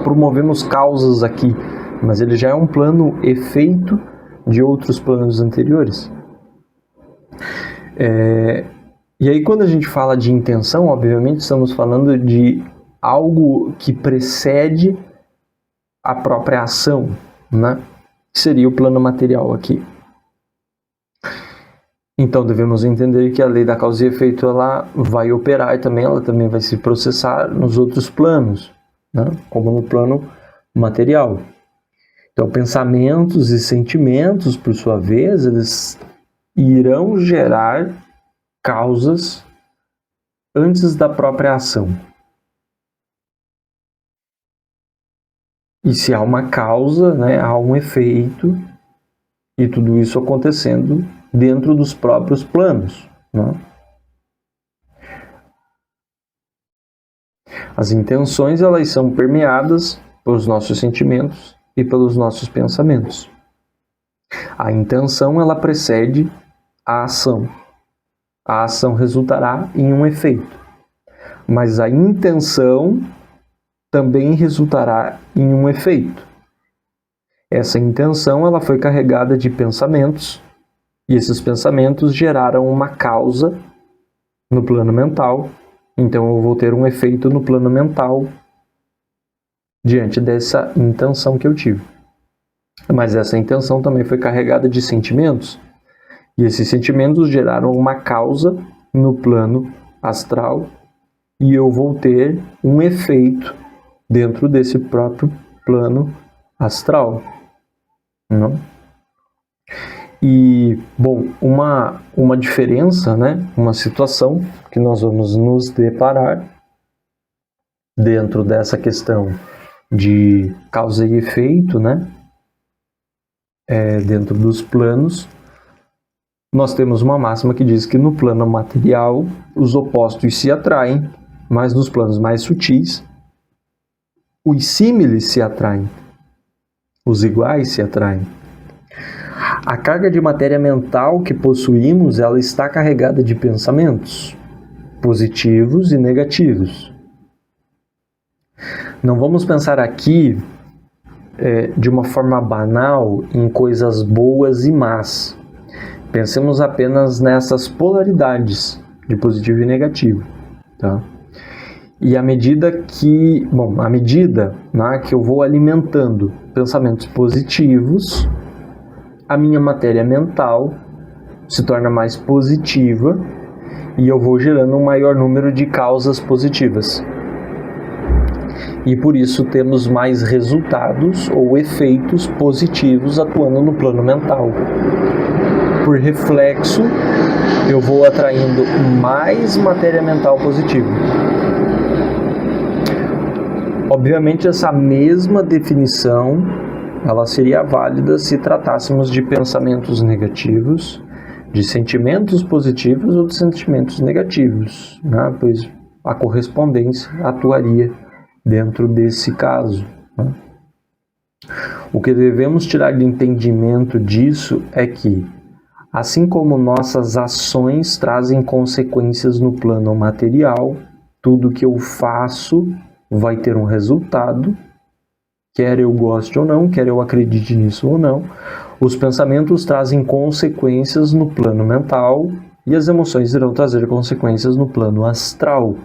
promovemos causas aqui, mas ele já é um plano efeito de outros planos anteriores. E aí quando a gente fala de intenção, obviamente estamos falando de algo que precede a própria ação, né? Que seria o plano material aqui. Então devemos entender que a lei da causa e efeito ela vai operar também, ela também vai se processar nos outros planos, né? Como no plano material. Então pensamentos e sentimentos, por sua vez, eles irão gerar causas antes da própria ação. E se há uma causa, né, há um efeito, e tudo isso acontecendo dentro dos próprios planos, né? As intenções, elas são permeadas pelos nossos sentimentos e pelos nossos pensamentos. A intenção, ela precede a ação. A ação resultará em um efeito, mas a intenção também resultará em um efeito. Essa intenção ela foi carregada de pensamentos, e esses pensamentos geraram uma causa no plano mental. Então eu vou ter um efeito no plano mental diante dessa intenção que eu tive. Mas essa intenção também foi carregada de sentimentos, e esses sentimentos geraram uma causa no plano astral, e eu vou ter um efeito dentro desse próprio plano astral. Não? E, bom, uma diferença, né? Uma situação que nós vamos nos deparar dentro dessa questão de causa e efeito, né? Dentro dos planos, nós temos uma máxima que diz que no plano material os opostos se atraem, mas nos planos mais sutis os símiles se atraem, os iguais se atraem. A carga de matéria mental que possuímos, ela está carregada de pensamentos positivos e negativos. Não vamos pensar aqui de uma forma banal em coisas boas e más. Pensemos apenas nessas polaridades de positivo e negativo, tá? E à medida que eu vou alimentando pensamentos positivos, a minha matéria mental se torna mais positiva e eu vou gerando um maior número de causas positivas. E por isso temos mais resultados ou efeitos positivos atuando no plano mental. Por reflexo, eu vou atraindo mais matéria mental positiva. Obviamente, essa mesma definição ela seria válida se tratássemos de pensamentos negativos, de sentimentos positivos ou de sentimentos negativos, né? Pois a correspondência atuaria dentro desse caso, né? O que devemos tirar de entendimento disso é que, assim como nossas ações trazem consequências no plano material, tudo que eu faço vai ter um resultado, quer eu goste ou não, quer eu acredite nisso ou não. Os pensamentos trazem consequências no plano mental e as emoções irão trazer consequências no plano astral.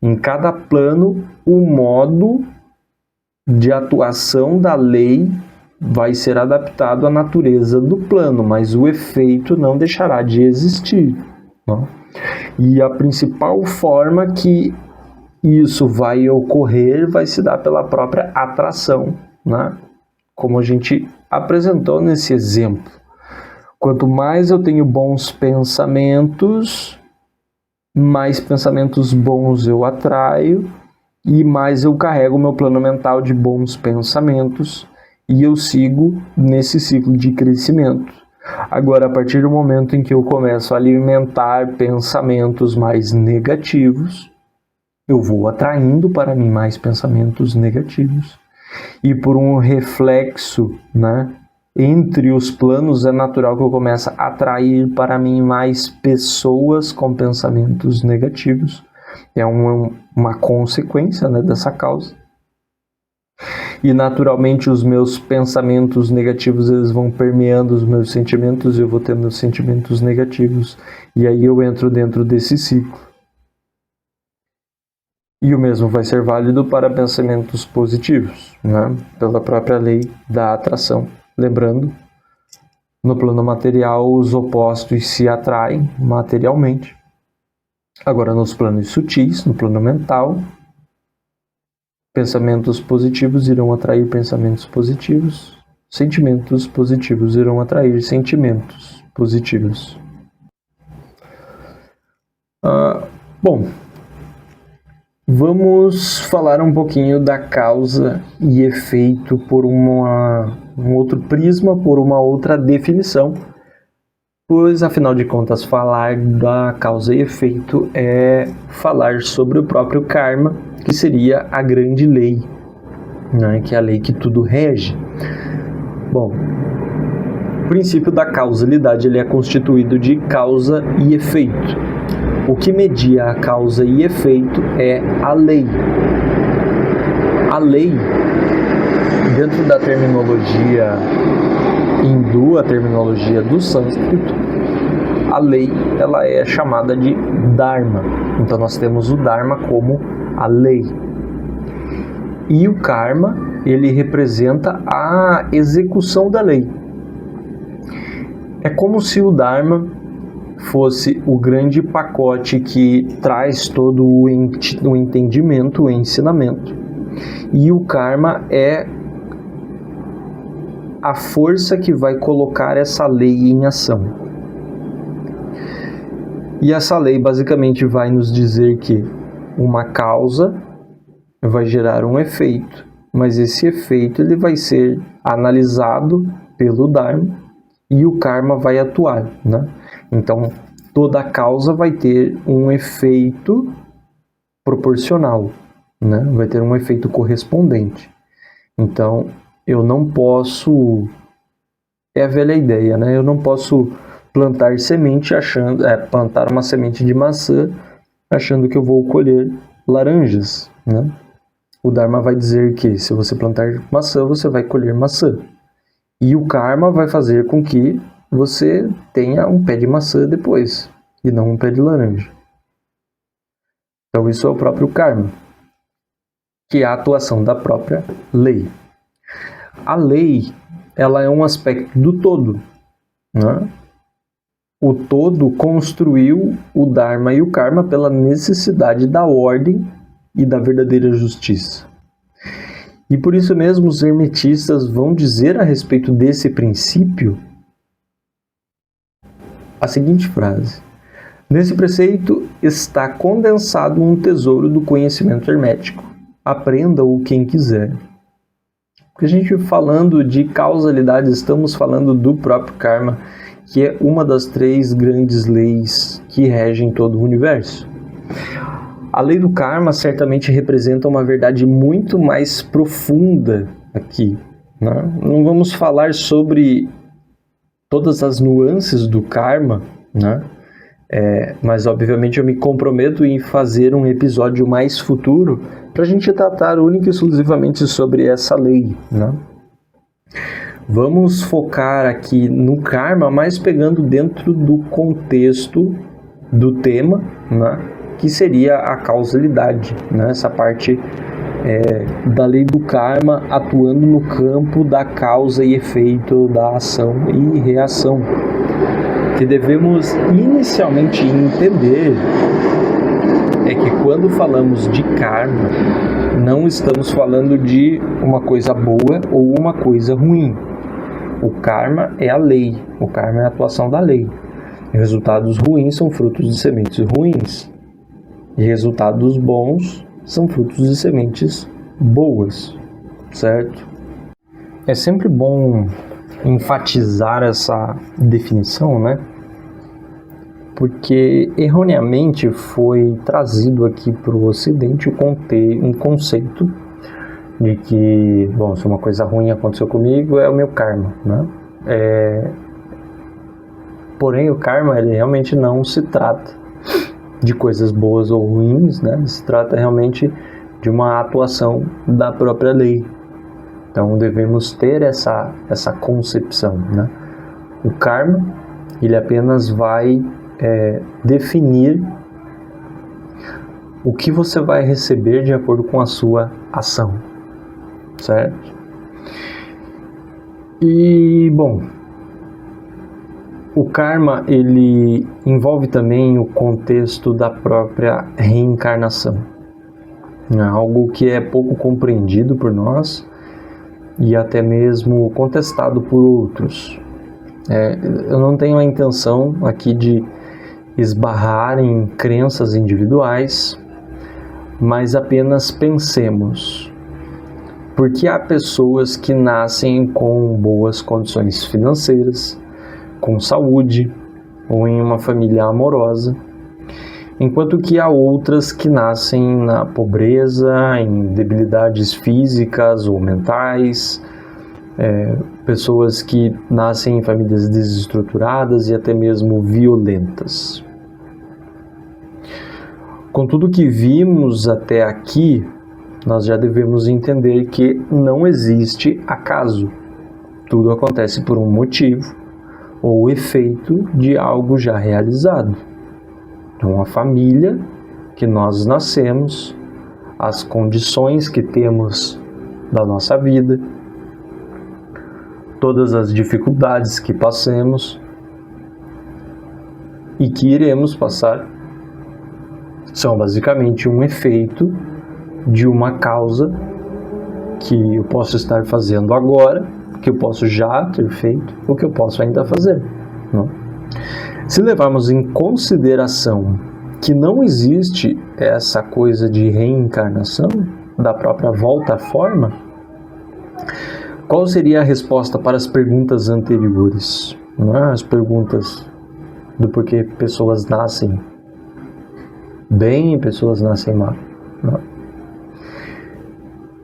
Em cada plano, o modo de atuação da lei vai ser adaptado à natureza do plano, mas o efeito não deixará de existir, né? E a principal forma que isso vai ocorrer vai se dar pela própria atração, né? Como a gente apresentou nesse exemplo. Quanto mais eu tenho bons pensamentos, mais pensamentos bons eu atraio e mais eu carrego meu plano mental de bons pensamentos e eu sigo nesse ciclo de crescimento. Agora, a partir do momento em que eu começo a alimentar pensamentos mais negativos, eu vou atraindo para mim mais pensamentos negativos. E por um reflexo, né, entre os planos, é natural que eu comece a atrair para mim mais pessoas com pensamentos negativos. É uma consequência, né, dessa causa. E naturalmente os meus pensamentos negativos eles vão permeando os meus sentimentos, eu vou tendo sentimentos negativos. E aí eu entro dentro desse ciclo. E o mesmo vai ser válido para pensamentos positivos, né? Pela própria lei da atração. Lembrando, no plano material, os opostos se atraem materialmente. Agora, nos planos sutis, no plano mental, pensamentos positivos irão atrair pensamentos positivos, sentimentos positivos irão atrair sentimentos positivos. Bom, vamos falar um pouquinho da causa e efeito por um outro prisma, por uma outra definição, pois, afinal de contas, falar da causa e efeito é falar sobre o próprio karma, que seria a grande lei, né? Que é a lei que tudo rege. Bom, o princípio da causalidade ele é constituído de causa e efeito. O que media a causa e efeito é a lei. A lei, dentro da terminologia hindu, a terminologia do sânscrito, a lei ela é chamada de dharma. Então nós temos o dharma como a lei. E o karma, ele representa a execução da lei. É como se o dharma fosse o grande pacote que traz todo o entendimento, o ensinamento. E o karma é a força que vai colocar essa lei em ação. E essa lei basicamente vai nos dizer que uma causa vai gerar um efeito, mas esse efeito ele vai ser analisado pelo dharma e o karma vai atuar, né? Então, toda causa vai ter um efeito proporcional, né? Vai ter um efeito correspondente. Então, eu não posso... É a velha ideia, né? Eu não posso plantar semente plantar uma semente de maçã achando que eu vou colher laranjas, né? O Dharma vai dizer que se você plantar maçã, você vai colher maçã. E o karma vai fazer com que você tenha um pé de maçã depois, e não um pé de laranja. Então isso é o próprio karma, que é a atuação da própria lei. A lei, ela é um aspecto do todo, né? O todo construiu o Dharma e o karma pela necessidade da ordem e da verdadeira justiça. E por isso mesmo os hermetistas vão dizer a respeito desse princípio a seguinte frase: nesse preceito está condensado um tesouro do conhecimento hermético. Aprenda-o quem quiser. Porque a gente falando de causalidade, estamos falando do próprio karma, que é uma das 3 grandes leis que regem todo o universo. A lei do karma certamente representa uma verdade muito mais profunda aqui, né? Não vamos falar sobre todas as nuances do karma, né? Mas obviamente eu me comprometo em fazer um episódio mais futuro para a gente tratar única e exclusivamente sobre essa lei, né? Vamos focar aqui no karma, mas pegando dentro do contexto do tema, né? Que seria a causalidade, né? Essa parte da lei do karma atuando no campo da causa e efeito, da ação e reação. Que devemos inicialmente entender é que quando falamos de karma, não estamos falando de uma coisa boa ou uma coisa ruim. O karma é a lei, o karma é a atuação da lei. Resultados ruins são frutos de sementes ruins. E resultados bons são frutos de sementes boas, certo? É sempre bom enfatizar essa definição, né? Porque erroneamente foi trazido aqui para o Ocidente um conceito de que, bom, se uma coisa ruim aconteceu comigo, é o meu karma, né? Porém, o karma, ele realmente não se trata de coisas boas ou ruins, né? Se trata realmente de uma atuação da própria lei. Então devemos ter essa concepção, né? O karma, ele apenas vai definir o que você vai receber de acordo com a sua ação, certo? E, bom, o karma, ele envolve também o contexto da própria reencarnação. Algo que é pouco compreendido por nós e até mesmo contestado por outros. Eu não tenho a intenção aqui de esbarrar em crenças individuais, mas apenas pensemos. Porque há pessoas que nascem com boas condições financeiras, com saúde ou em uma família amorosa, enquanto que há outras que nascem na pobreza, em debilidades físicas ou mentais, pessoas que nascem em famílias desestruturadas e até mesmo violentas. Com tudo que vimos até aqui, nós já devemos entender que não existe acaso. Tudo acontece por um motivo ou efeito de algo já realizado. Então, a família que nós nascemos, as condições que temos da nossa vida, todas as dificuldades que passemos e que iremos passar, são basicamente um efeito de uma causa que eu posso estar fazendo agora, que eu posso já ter feito, ou que eu posso ainda fazer, não? Se levarmos em consideração que não existe essa coisa de reencarnação, da própria volta à forma, qual seria a resposta para as perguntas anteriores? Não é? As perguntas do porquê pessoas nascem bem e pessoas nascem mal. Não.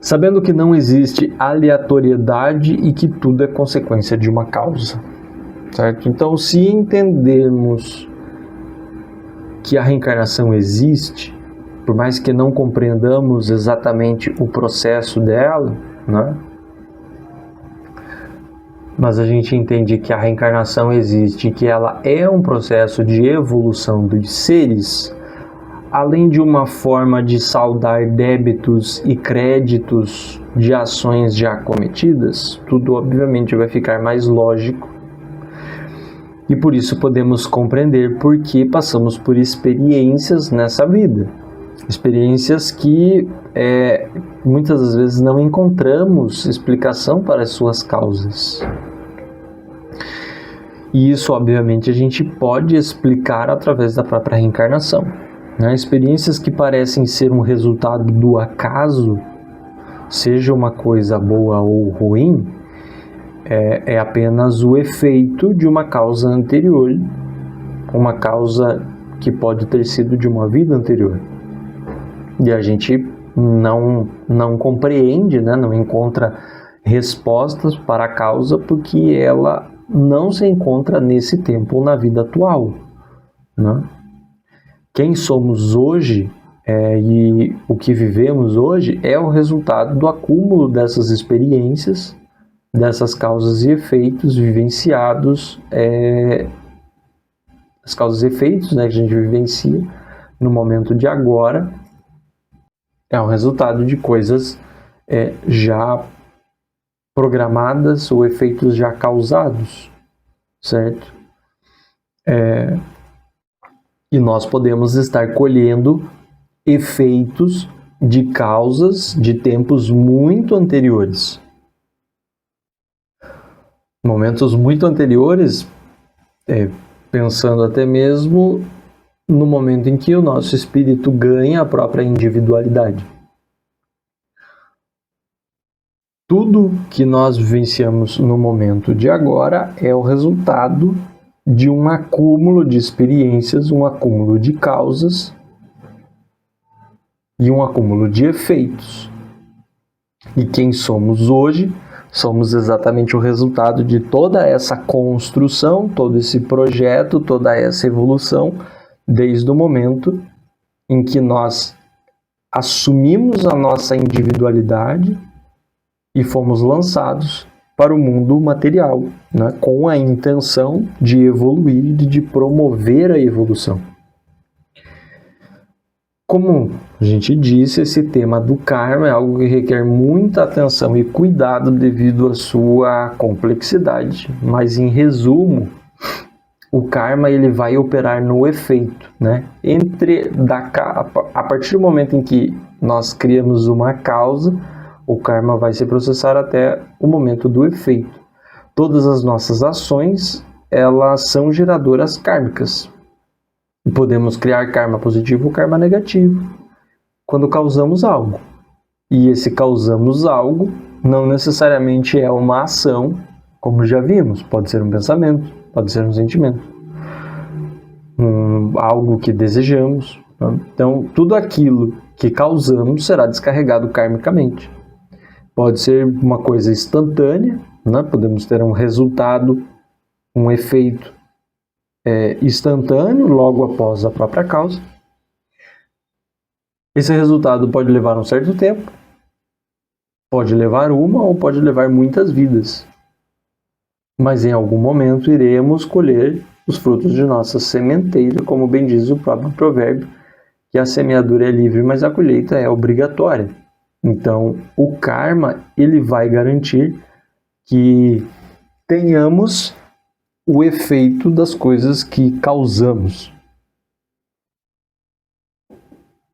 Sabendo que não existe aleatoriedade e que tudo é consequência de uma causa, certo? Então, se entendermos que a reencarnação existe, por mais que não compreendamos exatamente o processo dela, né? Mas a gente entende que a reencarnação existe, que ela é um processo de evolução dos seres, além de uma forma de saldar débitos e créditos de ações já cometidas, tudo obviamente vai ficar mais lógico. E por isso podemos compreender por que passamos por experiências nessa vida. Experiências que muitas das vezes não encontramos explicação para as suas causas. E isso, obviamente, a gente pode explicar através da própria reencarnação. Experiências que parecem ser um resultado do acaso, seja uma coisa boa ou ruim, é apenas o efeito de uma causa anterior, uma causa que pode ter sido de uma vida anterior. E a gente não compreende, não encontra respostas para a causa porque ela não se encontra nesse tempo ou na vida atual. Quem somos hoje e o que vivemos hoje é o resultado do acúmulo dessas experiências, dessas causas e efeitos vivenciados, as causas e efeitos que a gente vivencia no momento de agora, é o resultado de coisas já programadas ou efeitos já causados, certo? E nós podemos estar colhendo efeitos de causas de tempos muito anteriores. Momentos muito anteriores, pensando até mesmo no momento em que o nosso espírito ganha a própria individualidade. Tudo que nós vivenciamos no momento de agora é o resultado de um acúmulo de experiências, um acúmulo de causas e um acúmulo de efeitos. E quem somos hoje, somos exatamente o resultado de toda essa construção, todo esse projeto, toda essa evolução, desde o momento em que nós assumimos a nossa individualidade e fomos lançados para o mundo material, com a intenção de evoluir e de promover a evolução. Como a gente disse, esse tema do karma é algo que requer muita atenção e cuidado devido à sua complexidade, mas em resumo, o karma ele vai operar no efeito, a partir do momento em que nós criamos uma causa, o karma vai se processar até o momento do efeito. Todas as nossas ações, elas são geradoras kármicas. E podemos criar karma positivo ou karma negativo quando causamos algo. E esse causamos algo não necessariamente é uma ação, como já vimos. Pode ser um pensamento, pode ser um sentimento, algo que desejamos. Então, tudo aquilo que causamos será descarregado karmicamente. Pode ser uma coisa instantânea, podemos ter um resultado, um efeito instantâneo logo após a própria causa. Esse resultado pode levar um certo tempo, pode levar uma ou pode levar muitas vidas. Mas em algum momento iremos colher os frutos de nossa sementeira, como bem diz o próprio provérbio, que a semeadura é livre, mas a colheita é obrigatória. Então, o karma ele vai garantir que tenhamos o efeito das coisas que causamos.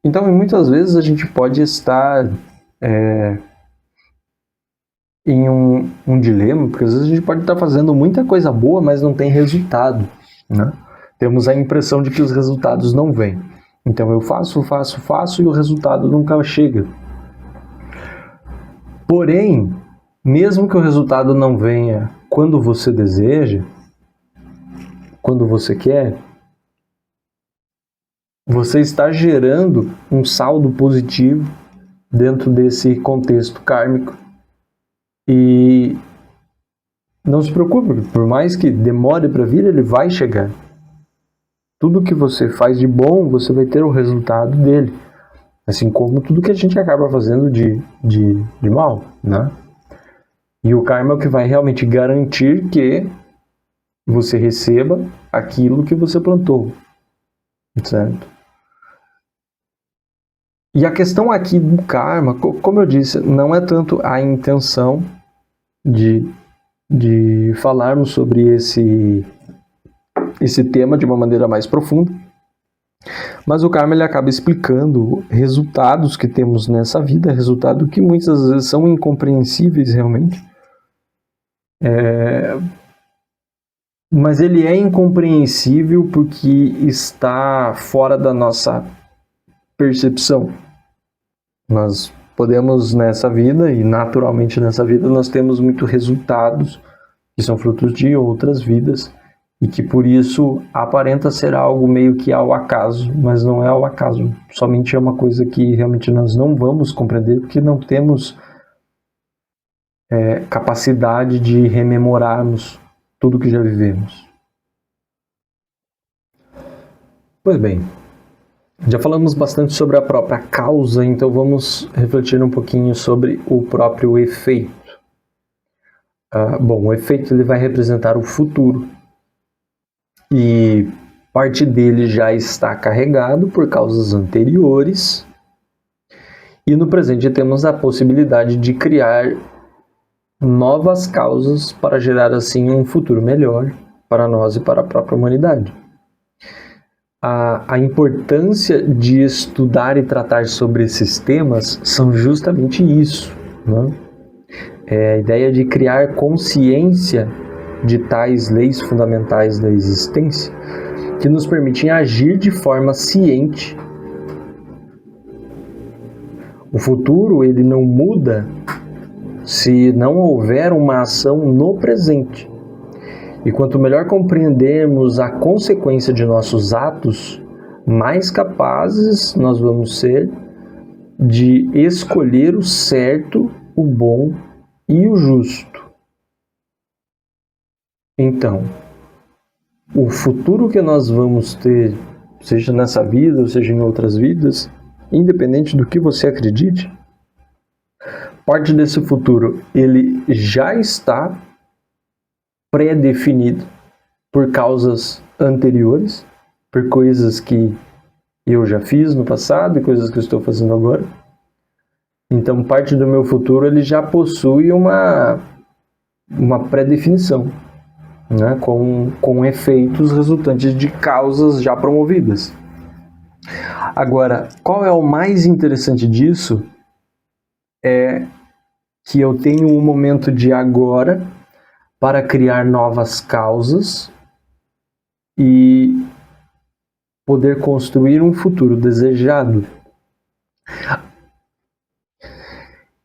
Então, muitas vezes a gente pode estar em um dilema, porque às vezes a gente pode estar fazendo muita coisa boa, mas não tem resultado. Temos a impressão de que os resultados não vêm. Então, eu faço e o resultado nunca chega. Porém, mesmo que o resultado não venha quando você deseja, quando você quer, você está gerando um saldo positivo dentro desse contexto kármico. E não se preocupe, por mais que demore para vir, ele vai chegar. Tudo que você faz de bom, você vai ter o resultado dele. Assim como tudo que a gente acaba fazendo de mal, E o karma é o que vai realmente garantir que você receba aquilo que você plantou, certo? E a questão aqui do karma, como eu disse, não é tanto a intenção de falarmos sobre esse tema de uma maneira mais profunda, Mas o karma ele acaba explicando resultados que temos nessa vida, resultados que muitas vezes são incompreensíveis realmente. Mas ele é incompreensível porque está fora da nossa percepção. Nós podemos nessa vida, e naturalmente nessa vida, nós temos muitos resultados que são frutos de outras vidas e que por isso aparenta ser algo meio que ao acaso, mas não é ao acaso. Somente é uma coisa que realmente nós não vamos compreender porque não temos capacidade de rememorarmos tudo que já vivemos. Pois bem, já falamos bastante sobre a própria causa, então vamos refletir um pouquinho sobre o próprio efeito. Bom, o efeito ele vai representar o futuro e parte dele já está carregado por causas anteriores e no presente temos a possibilidade de criar novas causas para gerar assim um futuro melhor para nós e para a própria humanidade. A importância de estudar e tratar sobre esses temas são justamente isso, né? É a ideia de criar consciência de tais leis fundamentais da existência que nos permitem agir de forma ciente. O futuro ele não muda se não houver uma ação no presente. E quanto melhor compreendermos a consequência de nossos atos, mais capazes nós vamos ser de escolher o certo, o bom e o justo. Então, o futuro que nós vamos ter, seja nessa vida ou seja em outras vidas, independente do que você acredite, parte desse futuro ele já está pré-definido por causas anteriores, por coisas que eu já fiz no passado e coisas que eu estou fazendo agora. Então, parte do meu futuro ele já possui uma pré-definição, né, com efeitos resultantes de causas já promovidas. Agora, qual é o mais interessante disso? É que eu tenho um momento de agora para criar novas causas e poder construir um futuro desejado.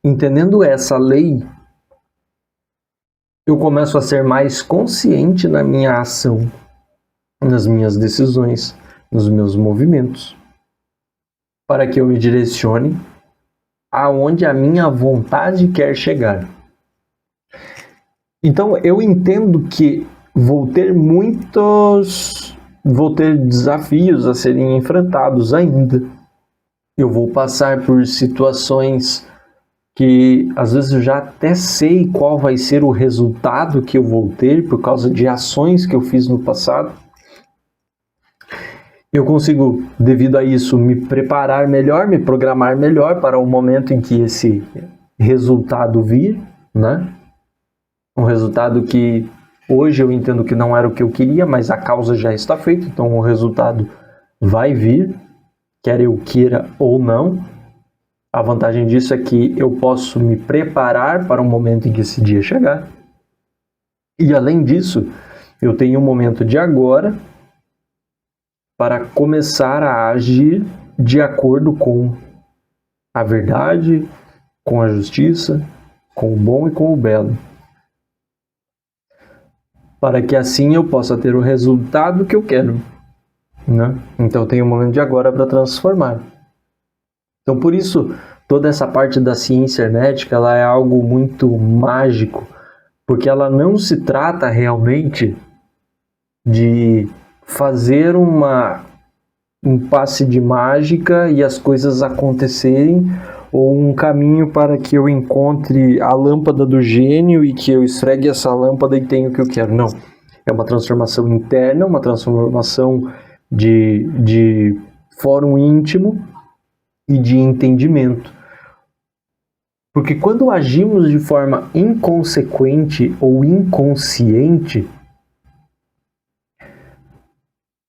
Entendendo essa lei, eu começo a ser mais consciente na minha ação, nas minhas decisões, nos meus movimentos, para que eu me direcione aonde a minha vontade quer chegar. Então eu entendo que vou ter desafios a serem enfrentados ainda. Eu vou passar por situações que às vezes eu já até sei qual vai ser o resultado que eu vou ter por causa de ações que eu fiz no passado. Eu consigo, devido a isso, me preparar melhor, me programar melhor para o momento em que esse resultado vir, né? Um resultado que hoje eu entendo que não era o que eu queria, mas a causa já está feita, então o resultado vai vir, quer eu queira ou não. A vantagem disso é que eu posso me preparar para o momento em que esse dia chegar. E além disso, eu tenho um momento de agora para começar a agir de acordo com a verdade, com a justiça, com o bom e com o belo. Para que assim eu possa ter o resultado que eu quero, né? Então eu tenho um momento de agora para transformar. Então por isso, toda essa parte da ciência hermética ela é algo muito mágico, porque ela não se trata realmente de fazer um passe de mágica e as coisas acontecerem, ou um caminho para que eu encontre a lâmpada do gênio e que eu esfregue essa lâmpada e tenha o que eu quero. Não. É uma transformação interna, uma transformação de fórum íntimo e de entendimento. Porque quando agimos de forma inconsequente ou inconsciente,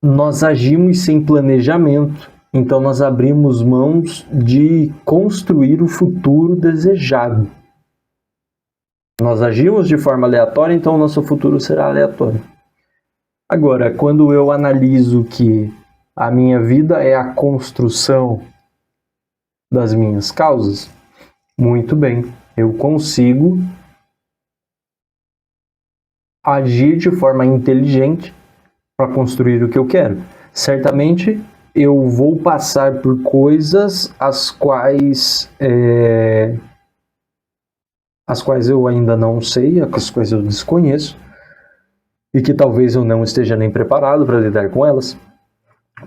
nós agimos sem planejamento, então nós abrimos mãos de construir o futuro desejado. Nós agimos de forma aleatória, então o nosso futuro será aleatório. Agora, quando eu analiso que a minha vida é a construção das minhas causas, muito bem, eu consigo agir de forma inteligente para construir o que eu quero. Certamente eu vou passar por coisas as quais eu ainda não sei, as quais eu desconheço, e que talvez eu não esteja nem preparado para lidar com elas.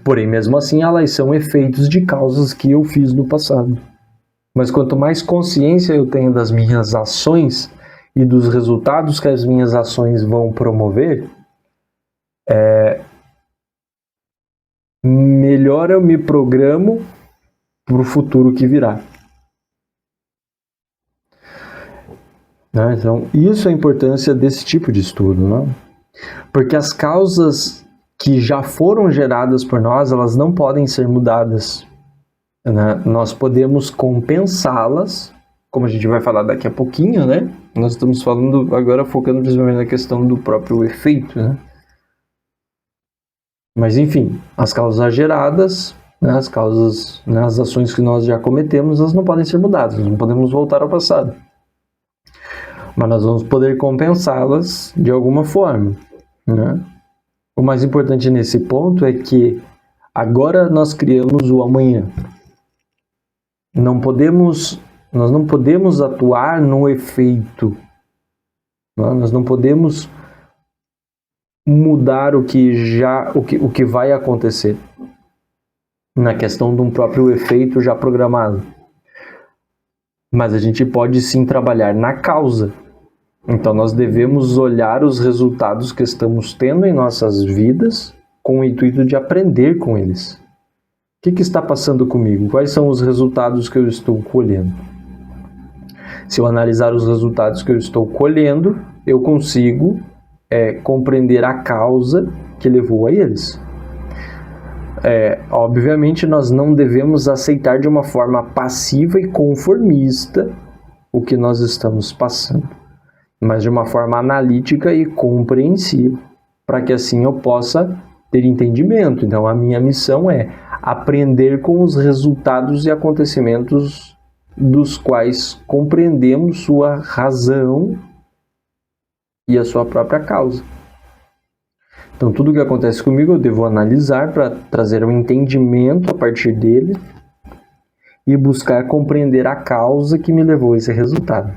Porém, mesmo assim, elas são efeitos de causas que eu fiz no passado. Mas quanto mais consciência eu tenho das minhas ações e dos resultados que as minhas ações vão promover, melhor eu me programo para o futuro que virá. Então, isso é a importância desse tipo de estudo, né? Porque as causas que já foram geradas por nós, elas não podem ser mudadas, né? Nós podemos compensá-las, como a gente vai falar daqui a pouquinho, né? Nós estamos falando agora, focando principalmente na questão do próprio efeito, né? Mas enfim, as causas geradas, né, as causas, né, as ações que nós já cometemos, elas não podem ser mudadas, nós não podemos voltar ao passado. Mas nós vamos poder compensá-las de alguma forma, né? O mais importante nesse ponto é que agora nós criamos o amanhã. Nós não podemos atuar no efeito. Nós não podemos mudar o que vai acontecer na questão de um próprio efeito já programado. Mas a gente pode sim trabalhar na causa. Então nós devemos olhar os resultados que estamos tendo em nossas vidas com o intuito de aprender com eles. O que está passando comigo? Quais são os resultados que eu estou colhendo? Se eu analisar os resultados que eu estou colhendo, eu consigo compreender a causa que levou a eles. Obviamente, nós não devemos aceitar de uma forma passiva e conformista o que nós estamos passando, mas de uma forma analítica e compreensiva, para que assim eu possa ter entendimento. Então, a minha missão é aprender com os resultados e acontecimentos dos quais compreendemos sua razão e a sua própria causa. Então, tudo o que acontece comigo eu devo analisar para trazer um entendimento a partir dele e buscar compreender a causa que me levou a esse resultado.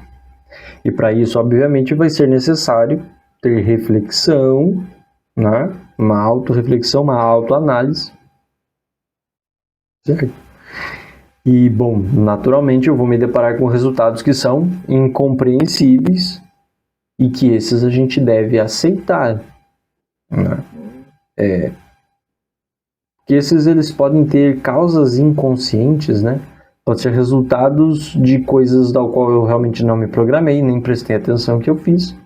E para isso, obviamente, vai ser necessário ter reflexão, né? Uma autorreflexão, uma autoanálise. Certo? E, bom, naturalmente eu vou me deparar com resultados que são incompreensíveis e que esses a gente deve aceitar, né? Que esses eles podem ter causas inconscientes, né? Pode ser resultados de coisas da qual eu realmente não me programei, nem prestei atenção que eu fiz.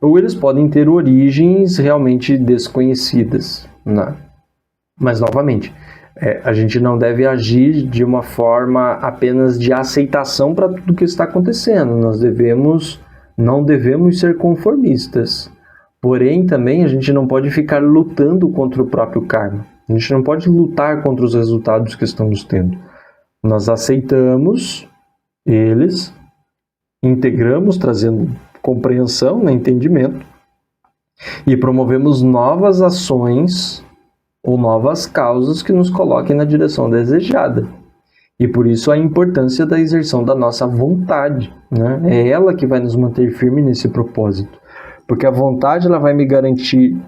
Ou eles podem ter origens realmente desconhecidas, né? Mas, novamente, a gente não deve agir de uma forma apenas de aceitação para tudo que está acontecendo. Nós não devemos ser conformistas. Porém, também a gente não pode ficar lutando contra o próprio karma. A gente não pode lutar contra os resultados que estamos tendo. Nós aceitamos eles, integramos, trazendo compreensão, né, entendimento, e promovemos novas ações ou novas causas que nos coloquem na direção desejada. E por isso a importância da exerção da nossa vontade, né? É ela que vai nos manter firme nesse propósito. Porque a vontade ela vai garantir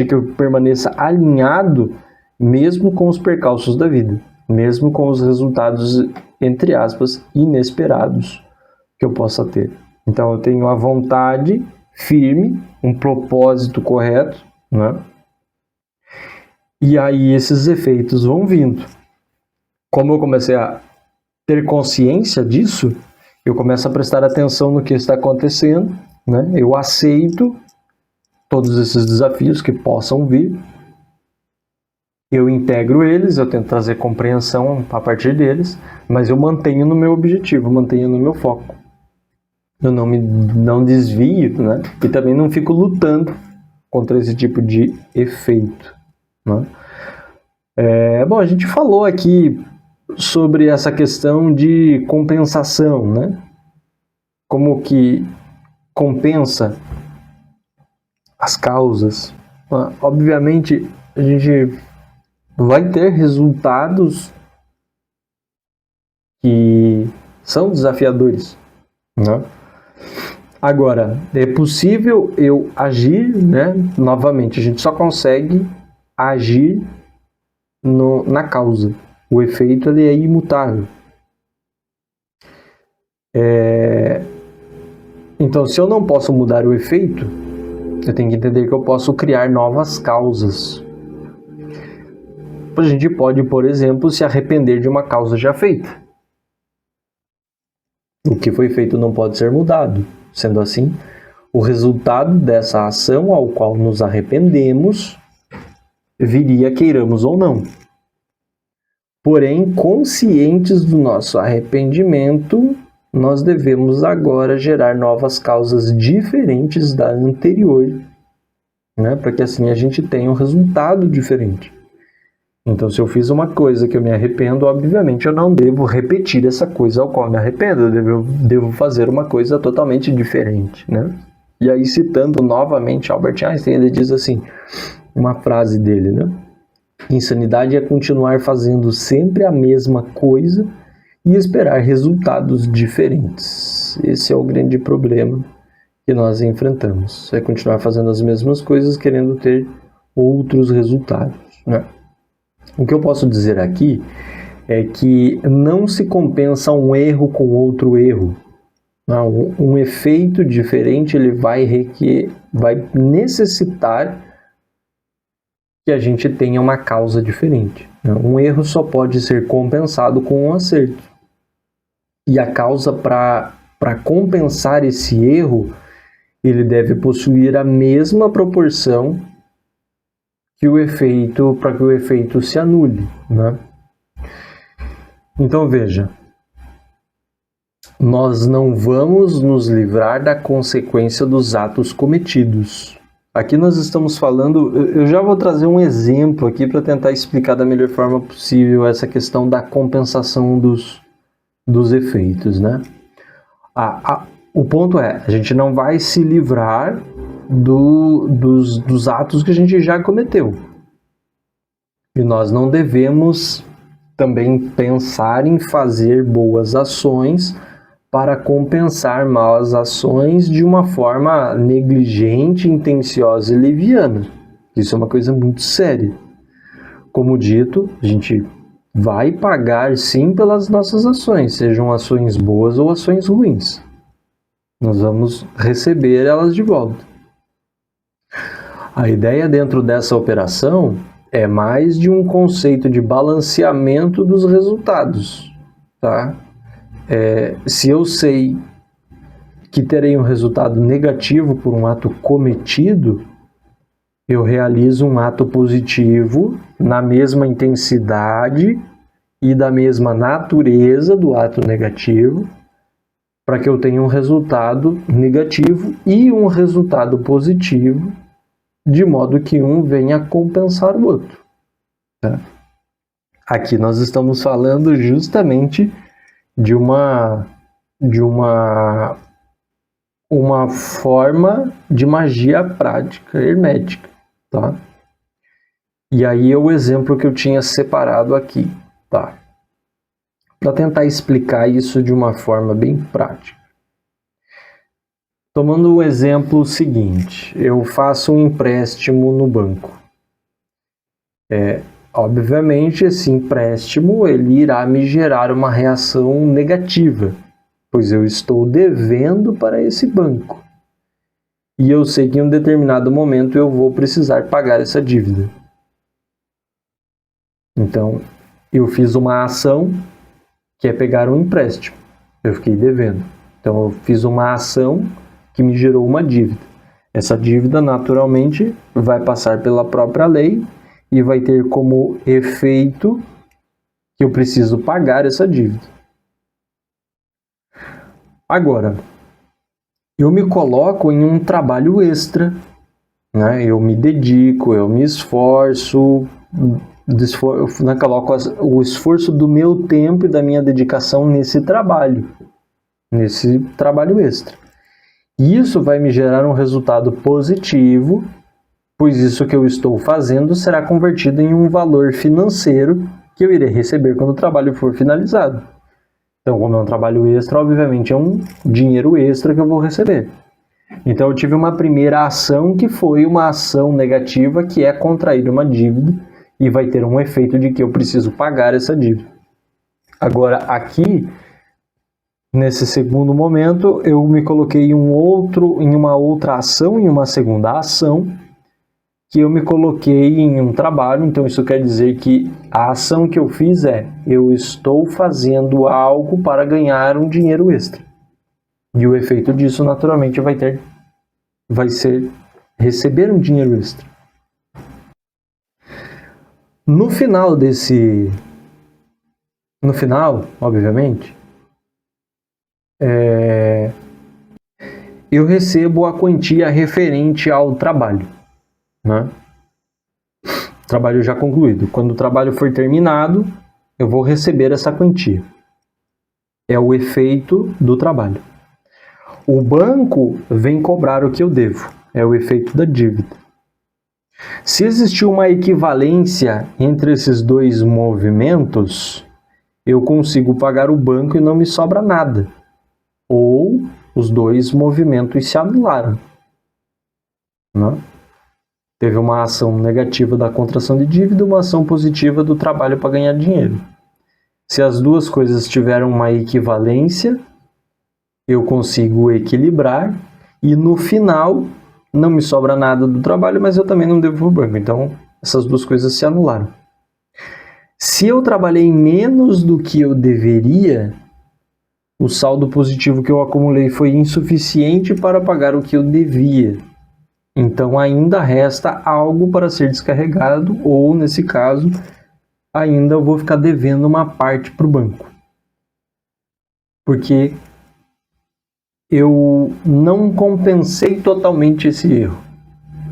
que eu permaneça alinhado mesmo com os percalços da vida, mesmo com os resultados, entre aspas, inesperados que eu possa ter. Então eu tenho a vontade firme, um propósito correto, né? E aí esses efeitos vão vindo. Como eu comecei a ter consciência disso, eu começo a prestar atenção no que está acontecendo, né? Eu aceito todos esses desafios que possam vir eu integro eles, eu tento trazer compreensão a partir deles, mas eu mantenho no meu objetivo, mantenho no meu foco. Eu não desvio, né? E também não fico lutando contra esse tipo de efeito, né? Bom, a gente falou aqui sobre essa questão de compensação, né? Como que compensa as causas. Obviamente, a gente vai ter resultados que são desafiadores, né? Agora, é possível eu agir, né? Novamente, a gente só consegue agir na causa. O efeito ele é imutável. Então, se eu não posso mudar o efeito, eu tenho que entender que eu posso criar novas causas. A gente pode, por exemplo, se arrepender de uma causa já feita. O que foi feito não pode ser mudado. Sendo assim, o resultado dessa ação ao qual nos arrependemos viria, queiramos ou não. Porém, conscientes do nosso arrependimento, nós devemos agora gerar novas causas diferentes da anterior, né? Para que assim a gente tenha um resultado diferente. Então, se eu fiz uma coisa que eu me arrependo, obviamente eu não devo repetir essa coisa ao qual me arrependo. Eu devo fazer uma coisa totalmente diferente, né? E aí, citando novamente Albert Einstein, ele diz assim, uma frase dele, né? Insanidade é continuar fazendo sempre a mesma coisa e esperar resultados diferentes. Esse é o grande problema que nós enfrentamos. É continuar fazendo as mesmas coisas querendo ter outros resultados, né? O que eu posso dizer aqui é que não se compensa um erro com outro erro. Um efeito diferente ele vai necessitar que a gente tenha uma causa diferente. Um erro só pode ser compensado com um acerto. E a causa para compensar esse erro, ele deve possuir a mesma proporção que o efeito, para que o efeito se anule, né? Então veja, nós não vamos nos livrar da consequência dos atos cometidos. Aqui nós estamos falando, eu já vou trazer um exemplo aqui para tentar explicar da melhor forma possível essa questão da compensação dos efeitos, né? O ponto é, a gente não vai se livrar dos atos que a gente já cometeu. E nós não devemos também pensar em fazer boas ações para compensar maus ações de uma forma negligente, intenciosa e leviana. Isso é uma coisa muito séria. Como dito, a gente vai pagar sim pelas nossas ações, sejam ações boas ou ações ruins. Nós vamos receber elas de volta. A ideia dentro dessa operação é mais de um conceito de balanceamento dos resultados, tá? Se eu sei que terei um resultado negativo por um ato cometido, eu realizo um ato positivo na mesma intensidade e da mesma natureza do ato negativo, para que eu tenha um resultado negativo e um resultado positivo, de modo que um venha compensar o outro. Tá? Aqui nós estamos falando justamente de uma forma de magia prática, hermética, tá? E aí é o exemplo que eu tinha separado aqui, tá? Para tentar explicar isso de uma forma bem prática. Tomando o exemplo seguinte, eu faço um empréstimo no banco. Obviamente, esse empréstimo ele irá me gerar uma reação negativa, pois eu estou devendo para esse banco. E eu sei que em um determinado momento eu vou precisar pagar essa dívida. Então, eu fiz uma ação que é pegar um empréstimo. Eu fiquei devendo. Então, eu fiz uma ação que me gerou uma dívida. Essa dívida, naturalmente, vai passar pela própria lei e vai ter como efeito que eu preciso pagar essa dívida. Agora, eu me coloco em um trabalho extra, né? Eu me dedico, eu me esforço, coloco o esforço do meu tempo e da minha dedicação nesse trabalho extra. E isso vai me gerar um resultado positivo, pois isso que eu estou fazendo será convertido em um valor financeiro que eu irei receber quando o trabalho for finalizado. Então, como é um trabalho extra, obviamente é um dinheiro extra que eu vou receber. Então, eu tive uma primeira ação que foi uma ação negativa, que é contrair uma dívida, e vai ter um efeito de que eu preciso pagar essa dívida. Agora, aqui, nesse segundo momento, eu me coloquei em uma outra ação, em uma segunda ação, que eu me coloquei em um trabalho. Então isso quer dizer que a ação que eu fiz eu estou fazendo algo para ganhar um dinheiro extra. E o efeito disso, naturalmente, vai ser receber um dinheiro extra. No final, obviamente, eu recebo a quantia referente ao trabalho, né? Trabalho já concluído. Quando o trabalho for terminado, eu vou receber essa quantia. É o efeito do trabalho. O banco vem cobrar o que eu devo. É o efeito da dívida. Se existir uma equivalência entre esses dois movimentos, eu consigo pagar o banco e não me sobra nada. Ou os dois movimentos se anularam, né? Teve uma ação negativa da contração de dívida e uma ação positiva do trabalho para ganhar dinheiro. Se as duas coisas tiveram uma equivalência, eu consigo equilibrar e no final não me sobra nada do trabalho, mas eu também não devo para o banco. Então, essas duas coisas se anularam. Se eu trabalhei menos do que eu deveria, o saldo positivo que eu acumulei foi insuficiente para pagar o que eu devia. Então, ainda resta algo para ser descarregado, ou, nesse caso, ainda eu vou ficar devendo uma parte para o banco. Porque eu não compensei totalmente esse erro.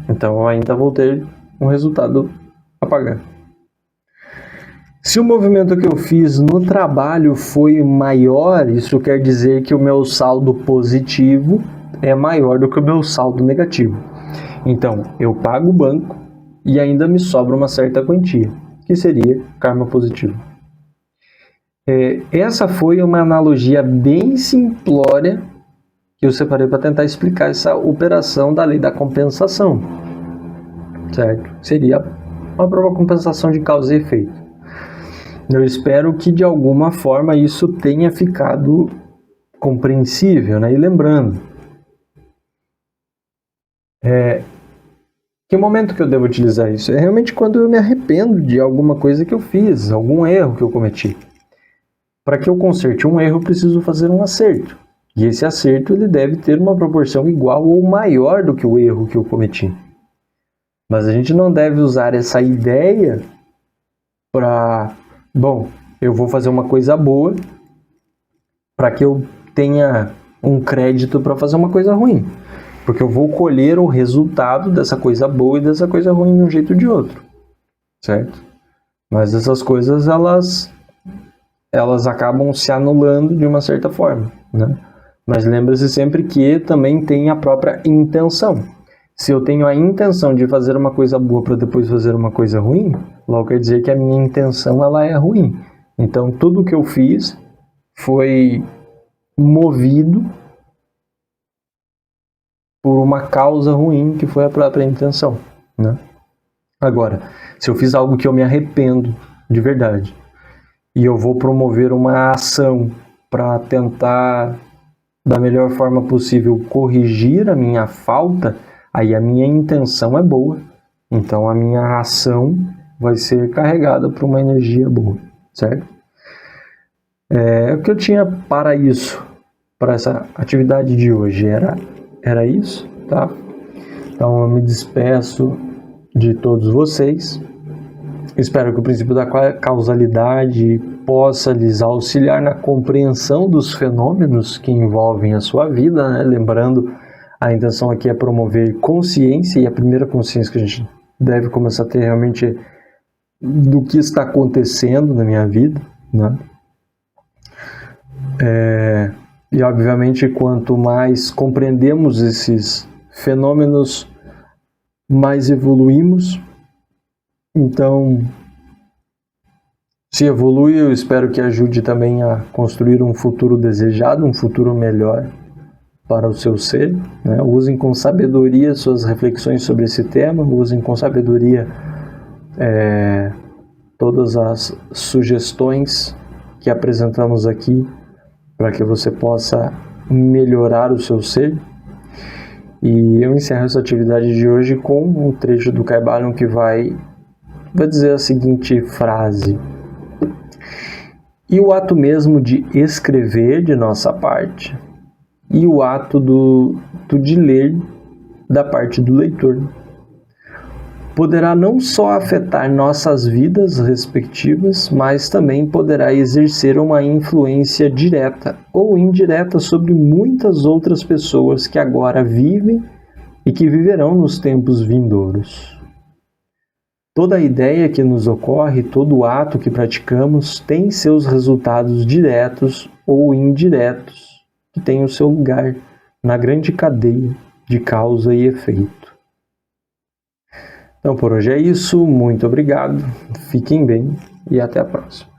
Então, eu ainda vou ter um resultado a pagar. Se o movimento que eu fiz no trabalho foi maior, isso quer dizer que o meu saldo positivo é maior do que o meu saldo negativo. Então, eu pago o banco e ainda me sobra uma certa quantia, que seria karma positivo. Essa foi uma analogia bem simplória que eu separei para tentar explicar essa operação da lei da compensação, certo? Seria uma própria compensação de causa e efeito. Eu espero que de alguma forma isso tenha ficado compreensível, né? E lembrando, que momento que eu devo utilizar isso? É realmente quando eu me arrependo de alguma coisa que eu fiz, algum erro que eu cometi. Para que eu conserte um erro, eu preciso fazer um acerto. E esse acerto ele deve ter uma proporção igual ou maior do que o erro que eu cometi. Mas a gente não deve usar essa ideia para... Bom, eu vou fazer uma coisa boa para que eu tenha um crédito para fazer uma coisa ruim. Porque eu vou colher o resultado dessa coisa boa e dessa coisa ruim de um jeito ou de outro, certo? Mas essas coisas, elas acabam se anulando de uma certa forma, né? Mas lembre-se sempre que também tem a própria intenção. Se eu tenho a intenção de fazer uma coisa boa para depois fazer uma coisa ruim, logo quer dizer que a minha intenção ela é ruim. Então, tudo que eu fiz foi movido por uma causa ruim que foi a própria intenção, né? Agora, se eu fiz algo que eu me arrependo de verdade e eu vou promover uma ação para tentar, da melhor forma possível, corrigir a minha falta, aí a minha intenção é boa, então a minha ação vai ser carregada por uma energia boa, certo? O que eu tinha para isso, para essa atividade de hoje, era isso, tá? Então eu me despeço de todos vocês Espero que o princípio da causalidade possa lhes auxiliar na compreensão dos fenômenos que envolvem a sua vida, né? Lembrando, a intenção aqui é promover consciência, e a primeira consciência que a gente deve começar a ter realmente é do que está acontecendo na minha vida, né? E obviamente, quanto mais compreendemos esses fenômenos, mais evoluímos. Então, se evolui, eu espero que ajude também a construir um futuro desejado, um futuro melhor para o seu ser, né? Usem com sabedoria suas reflexões sobre esse tema, usem com sabedoria todas as sugestões que apresentamos aqui para que você possa melhorar o seu ser. E eu encerro essa atividade de hoje com um trecho do Kybalion que vai dizer a seguinte frase: e o ato mesmo de escrever de nossa parte, e o ato de ler da parte do leitor, poderá não só afetar nossas vidas respectivas, mas também poderá exercer uma influência direta ou indireta sobre muitas outras pessoas que agora vivem e que viverão nos tempos vindouros. Toda ideia que nos ocorre, todo ato que praticamos tem seus resultados diretos ou indiretos, que têm o seu lugar na grande cadeia de causa e efeito. Então por hoje é isso, muito obrigado, fiquem bem e até a próxima.